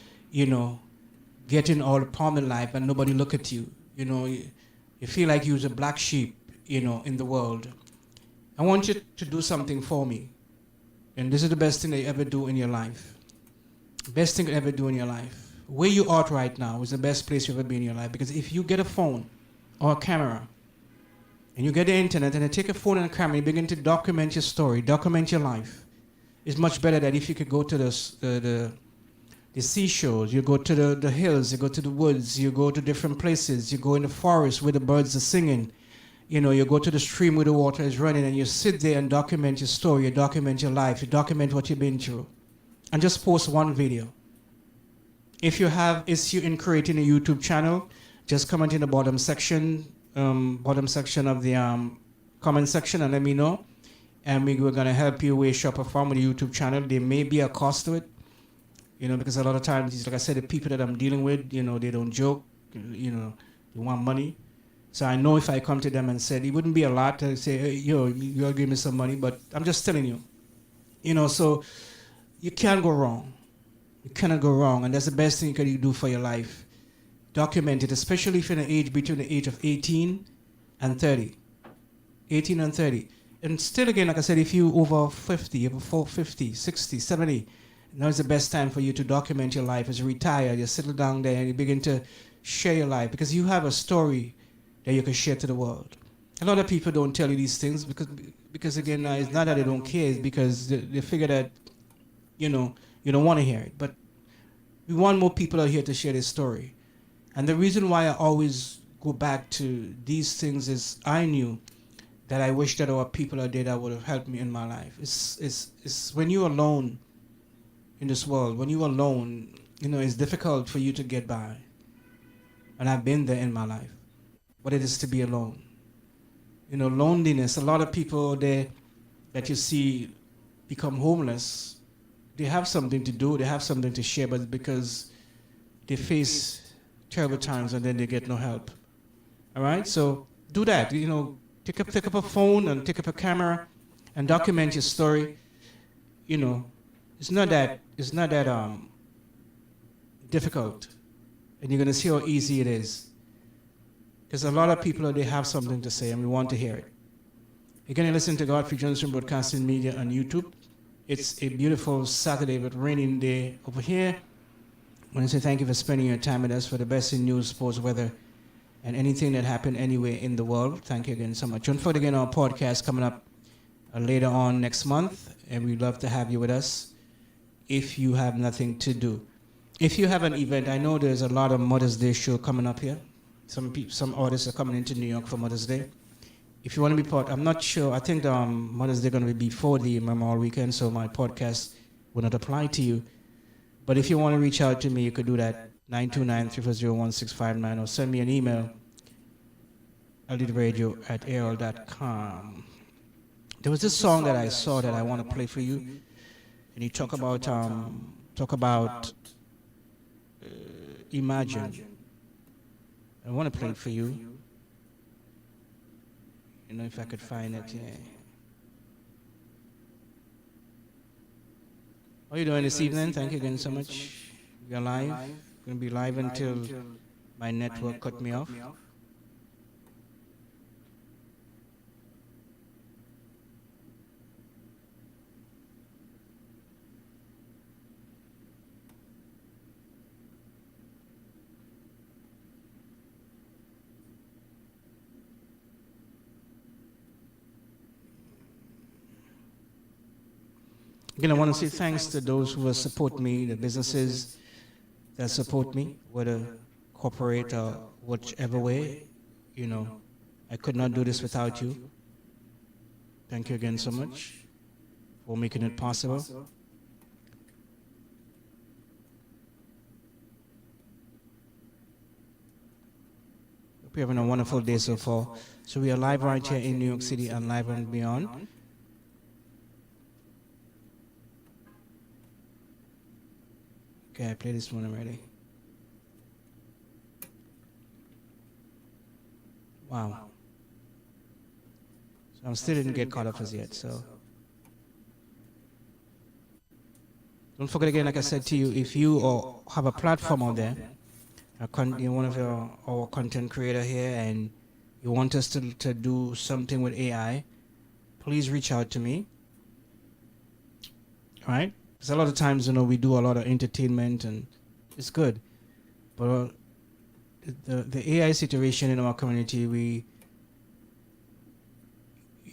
getting all the palm in life, and nobody look at you. You feel like you're a black sheep. in the world. I want you to do something for me. And this is the best thing that you ever do in your life. Best thing you ever do in your life. Where you are right now is the best place you've ever been in your life. Because if you get a phone or a camera, and you get the internet, and you take a phone and a camera, and you begin to document your story, document your life, it's much better than if you could go to the seashores, you go to the hills, you go to the woods, you go to different places, you go in the forest where the birds are singing, you go to the stream where the water is running, and you sit there and document your story, you document your life, you document what you've been through, and just post one video. If you have issue in creating a YouTube channel, just comment in the bottom section of the comment section and let me know, and we're going to help you way, shape, or form with the YouTube channel. There may be a cost to it, because a lot of times, like I said, the people that I'm dealing with, they don't joke, they want money. So I know if I come to them and said, it wouldn't be a lot to say, hey, you'll give me some money, but I'm just telling you, so you can't go wrong. You cannot go wrong, and that's the best thing you can do for your life. Document it, especially if you're in an age between the age of 18 and 30. 18 and 30. And still again, like I said, if you over 50, over 50, 60, 70, now is the best time for you to document your life. As you retire, you settle down there and you begin to share your life because you have a story that you can share to the world. A lot of people don't tell you these things because again, it's not that they don't care, it's because they figure that, you don't want to hear it. But we want more people out here to share their story. And the reason why I always go back to these things is I knew that I wish that there were people out there that would have helped me in my life. It's when you're alone in this world, when you're alone, it's difficult for you to get by. And I've been there in my life. What it is to be alone. Loneliness, a lot of people there that you see become homeless, they have something to do, they have something to share, but because they face terrible times and then they get no help. All right, so do that. Take up a phone and take up a camera and document your story. It's not that difficult, and you're gonna see how easy it is. Because a lot of people they have something to say and we want to hear it. You're gonna listen to Godfrey Johnson Broadcasting Media on YouTube. It's a beautiful Saturday but raining day over here. I want to say thank you for spending your time with us for the best in news, sports, weather, and anything that happened anywhere in the world. Thank you again so much. Don't forget again our podcast coming up later on next month, and we'd love to have you with us if you have nothing to do. If you have an event, I know there's a lot of Mother's Day show coming up here. Some artists are coming into New York for Mother's Day. If you want to be part, I'm not sure. I think Mother's Day going to be before the Memorial Weekend, so my podcast will not apply to you. But if you want to reach out to me, you could do that, 929-340-1659, or send me an email, ldradio@aol.com. There was this song that I saw that I want to play for you, and you talk about Imagine. I want to play it for you. If I could find it. Yeah. How are you doing this evening? Thank you again so much. We're live. Going to be live until my network cut me off. Again, I want to say thanks to those who will support me, the businesses that support me, whether corporate or whichever way. I could not do this without you. Thank you again so much for making it possible. Hope you're having a wonderful day so far. So we are live right here in New York City and live and beyond. Okay, I play this one already. Wow. So I still didn't get caught up as yet, so. Don't forget again, like I said to you, if you have a platform out there, you're one of our content creator here, and you want us to do something with AI, please reach out to me. All right? Because a lot of times, we do a lot of entertainment and it's good. But the AI situation in our community, we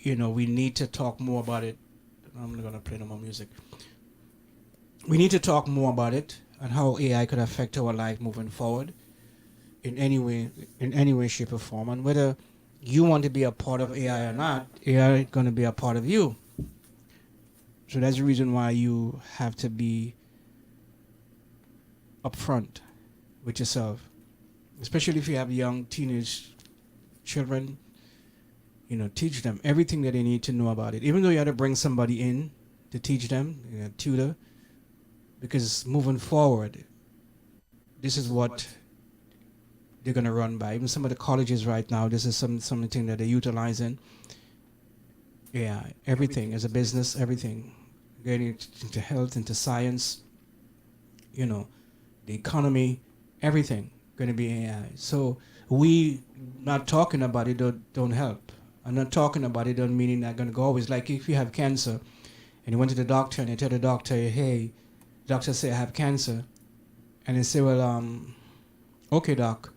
need to talk more about it. I'm not going to play no more music. We need to talk more about it and how AI could affect our life moving forward in any way, shape, or form. And whether you want to be a part of AI or not, AI is going to be a part of you. So that's the reason why you have to be upfront with yourself, especially if you have young teenage children. Teach them everything that they need to know about it. Even though you have to bring somebody in to teach them, tutor, because moving forward, this is what they're going to run by. Even some of the colleges right now, this is something that they're utilizing. Yeah, everything as a business, everything. Getting into health, into science, the economy, everything going to be AI. So we not talking about it don't help. I'm not talking about it don't mean it's not going to go always. Like if you have cancer and you went to the doctor and you tell the doctor, hey, doctor say I have cancer. And they say, well, okay, doc,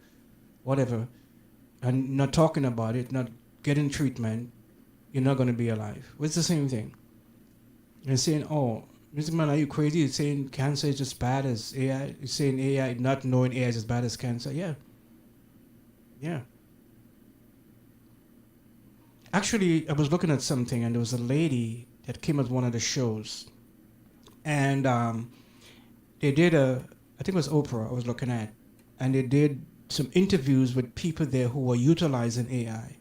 whatever. And not talking about it, not getting treatment, you're not going to be alive. Well, it's the same thing. You're saying, oh, Mr. Man, are you crazy? You're saying cancer is as bad as AI? You're saying AI, not knowing AI is as bad as cancer? Yeah. Yeah. Actually, I was looking at something, and there was a lady that came at one of the shows. And they did I think it was Oprah I was looking at, and they did some interviews with people there who were utilizing AI.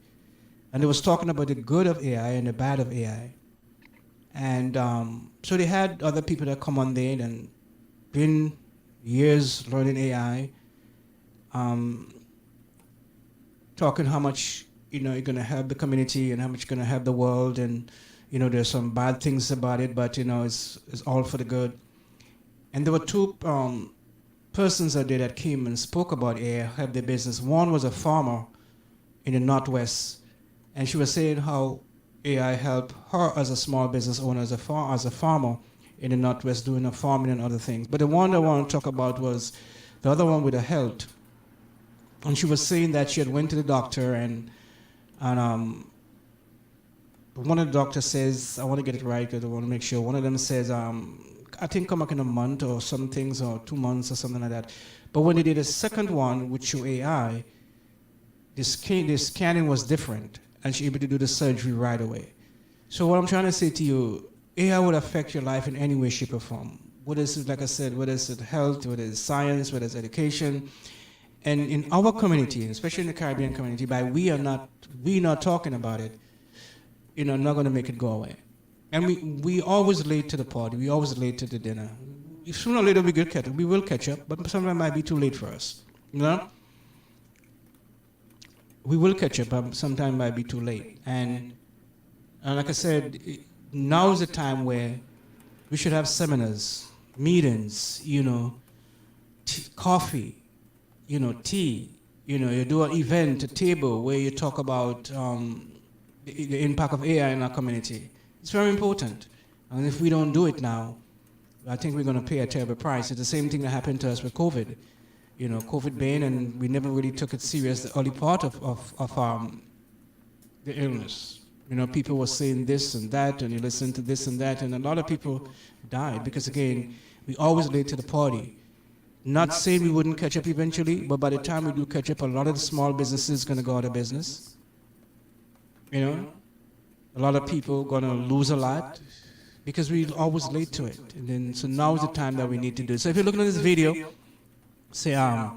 And they was talking about the good of AI and the bad of AI. And so they had other people that come on there and been years learning AI, talking how much you're going to help the community and how much you're going to help the world, and there's some bad things about it, but it's all for the good. And there were two persons out there that came and spoke about AI, help their business. One was a farmer in the Northwest, and she was saying how AI helped her as a small business owner, as a farmer in the Northwest, doing the farming and other things. But the one I want to talk about was the other one with the health. And she was saying that she had went to the doctor, and one of the doctors says, I want to get it right because I want to make sure. One of them says, I think come back in a month or some things, or 2 months or something like that. But when they did a second one, which show AI, the scanning was different, and she able to do the surgery right away. So what I'm trying to say to you, AI would affect your life in any way, shape, or form. Whether it's, like I said, whether it's health, whether it's science, whether it's education. And in our community, especially in the Caribbean community, we not talking about it, not going to make it go away. And we always late to the party. We always late to the dinner. If sooner or later we will catch up, but sometimes it might be too late for us. We will catch up, but sometimes it might be too late. And like I said, now is the time where we should have seminars, meetings, coffee, tea. You do an event, a table where you talk about the impact of AI in our community. It's very important. And if we don't do it now, I think we're going to pay a terrible price. It's the same thing that happened to us with COVID. COVID bane, and we never really took it serious, the early part of the illness. People were saying this and that, and you listen to this and that, and a lot of people died because, again, we always late to the party. Not saying we wouldn't catch up eventually, but by the time we do catch up, a lot of the small businesses going to go out of business. A lot of people going to lose a lot because we always late to it. And then, so now is the time that we need to do it. So if you're looking at this video, say, hey,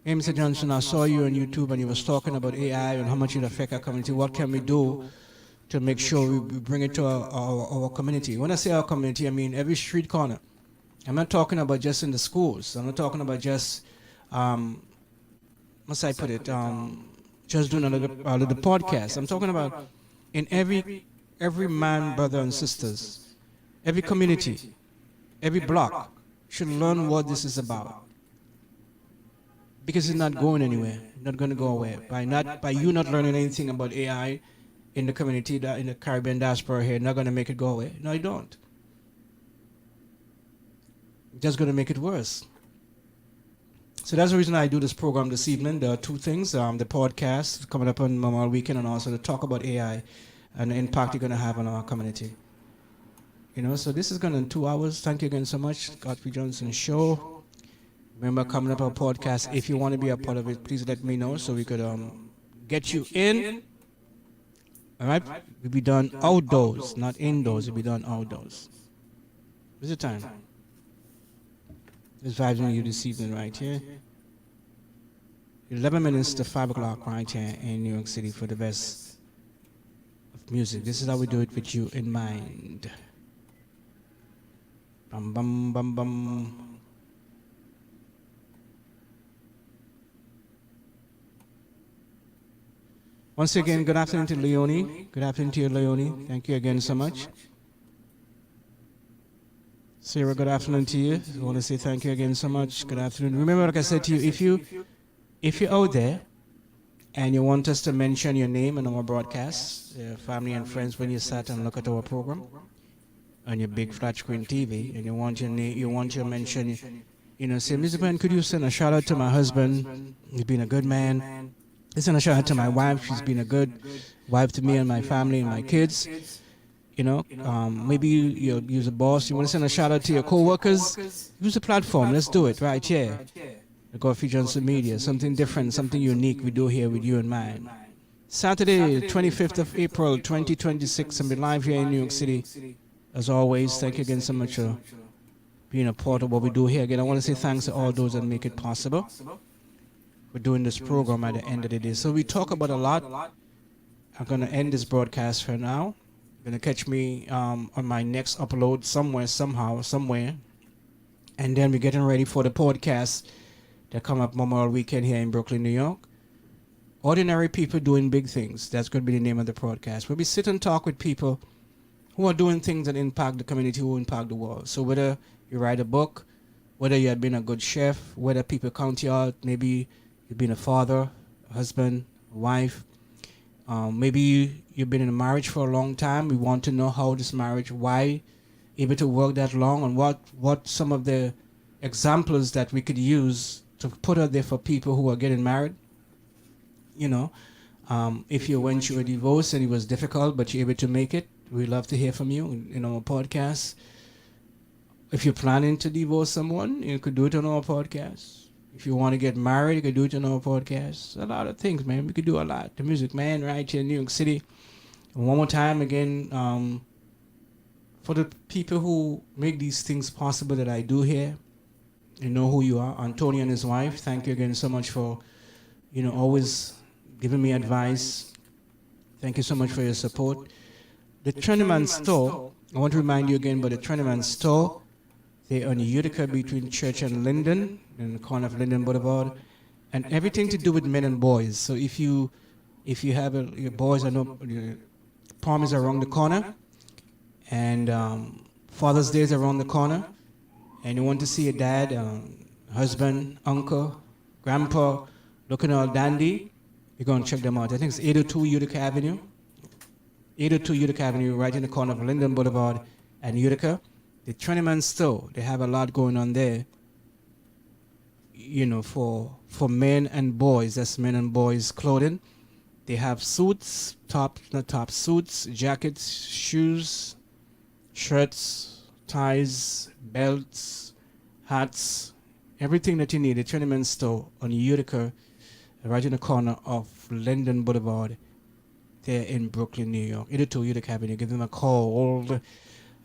Mr. Johnson, I saw you on YouTube and you was talking about AI and how much it affect our community. What can we do to make sure we bring it to our community? When I say our community, I mean every street corner. I'm not talking about just in the schools. I'm not talking about just, must I put it, just doing a little podcast. I'm talking about in every man, brother and sisters, every community, every block should learn what this is about. because it's not going anywhere, not going to go away. By you not learning anything about AI in the community, in the Caribbean diaspora here, not going to make it go away. No, you don't. Just going to make it worse. So that's the reason I do this program this evening. There are two things: the podcast coming up on Memorial Weekend, and also to talk about AI and the impact it's going to have on our community. So this is going to in 2 hours. Thank you again so much, Godfrey Johnson Show. Remember, coming up our podcast, if you want to be a part of it, please let me know so we could get you in. All right? We'll be done outdoors, not indoors. We'll be done outdoors. What's the time? There's vibes on you this evening right here. 11 minutes to 5 o'clock right here in New York City for the best of music. This is how we do it with you in mind. Bum, bum, bum, bum. Once again, good afternoon to Leonie. Good afternoon to you, Leonie. Thank you again so much. Sarah, good afternoon to you. I want to say thank you again so much. Good afternoon. Remember, like I said to you, if you're out there and you want us to mention your name in our broadcast, family and friends, when you sat and look at our program on your big flat screen TV, and you want your name, you want your mention, say, Mr. Ben, could you send a shout out to my husband? He's been a good man. Send a shout out to my wife. She's been a good wife to me and my family and my kids. Maybe you're a boss. You want to send a shout out to your co-workers? Use the platform. Let's do it right here. The Godfrey Johnson Media. Something different, something unique we do here with you in mind. Saturday, 25th of April, 2026. I'll be live here in New York City. As always, thank you again so much for being a part of what we do here. Again, I want to say thanks to all those that make it possible. We're doing this program at the end of the day. So we talk about a lot. I'm going to end this broadcast for now. You're going to catch me on my next upload somewhere, somehow, somewhere. And then we're getting ready for the podcast that come up Memorial Weekend here in Brooklyn, New York. Ordinary People Doing Big Things. That's going to be the name of the podcast. Where we sit and talk with people who are doing things that impact the community, who impact the world. So whether you write a book, whether you have been a good chef, whether people count you out, maybe you've been a father, a husband, a wife. Maybe you've been in a marriage for a long time. We want to know how this marriage, why able to work that long, and what some of the examples that we could use to put out there for people who are getting married. If you went through a divorce and it was difficult, but you're able to make it, we'd love to hear from you in our podcast. If you're planning to divorce someone, you could do it on our podcast. If you want to get married, you could do it on our podcast. A lot of things, man. We could do a lot. The Music Man right here in New York City. And one more time again, for the people who make these things possible that I do here, you know who you are. Antonio and his wife, thank you again so much for, always giving me advice. Thank you so much for your support. The Trendyman store, I want to remind you again about the Trendyman store. They're on Utica between Church and Linden, in the corner of Linden Boulevard, and everything to do with men and boys. So if you have your boys, I know prom is around the corner, and Father's Day is around the corner, and you want to see your dad, husband, uncle, grandpa looking all dandy, you're going to check them out. I think it's 802 Utica Avenue. 802 Utica Avenue, right in the corner of Linden Boulevard and Utica. The Trendyman store, they have a lot going on there, for men and boys. That's men and boys clothing. They have suits, suits, jackets, shoes, shirts, ties, belts, hats, everything that you need. The Trendyman store on Utica, right in the corner of Linden Boulevard, there in Brooklyn, New York. 802 Utica Avenue. Give them a call.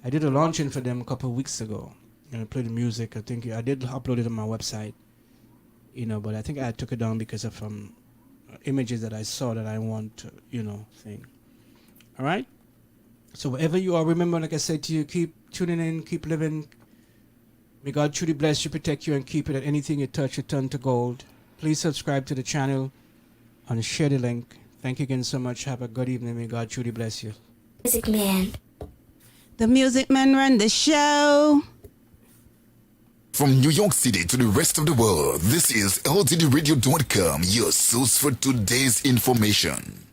I did a launching for them a couple of weeks ago, and I played the music. I think I did upload it on my website, but I think I took it down because of images that I saw that I want to, thing. All right? So wherever you are, remember, like I said to you, keep tuning in, keep living. May God truly bless you, protect you, and keep it. At anything you touch, you turn to gold. Please subscribe to the channel and share the link. Thank you again so much. Have a good evening. May God truly bless you. Music Man. The Music Man run the show. From New York City to the rest of the world, this is LTDRadio.com, your source for today's information.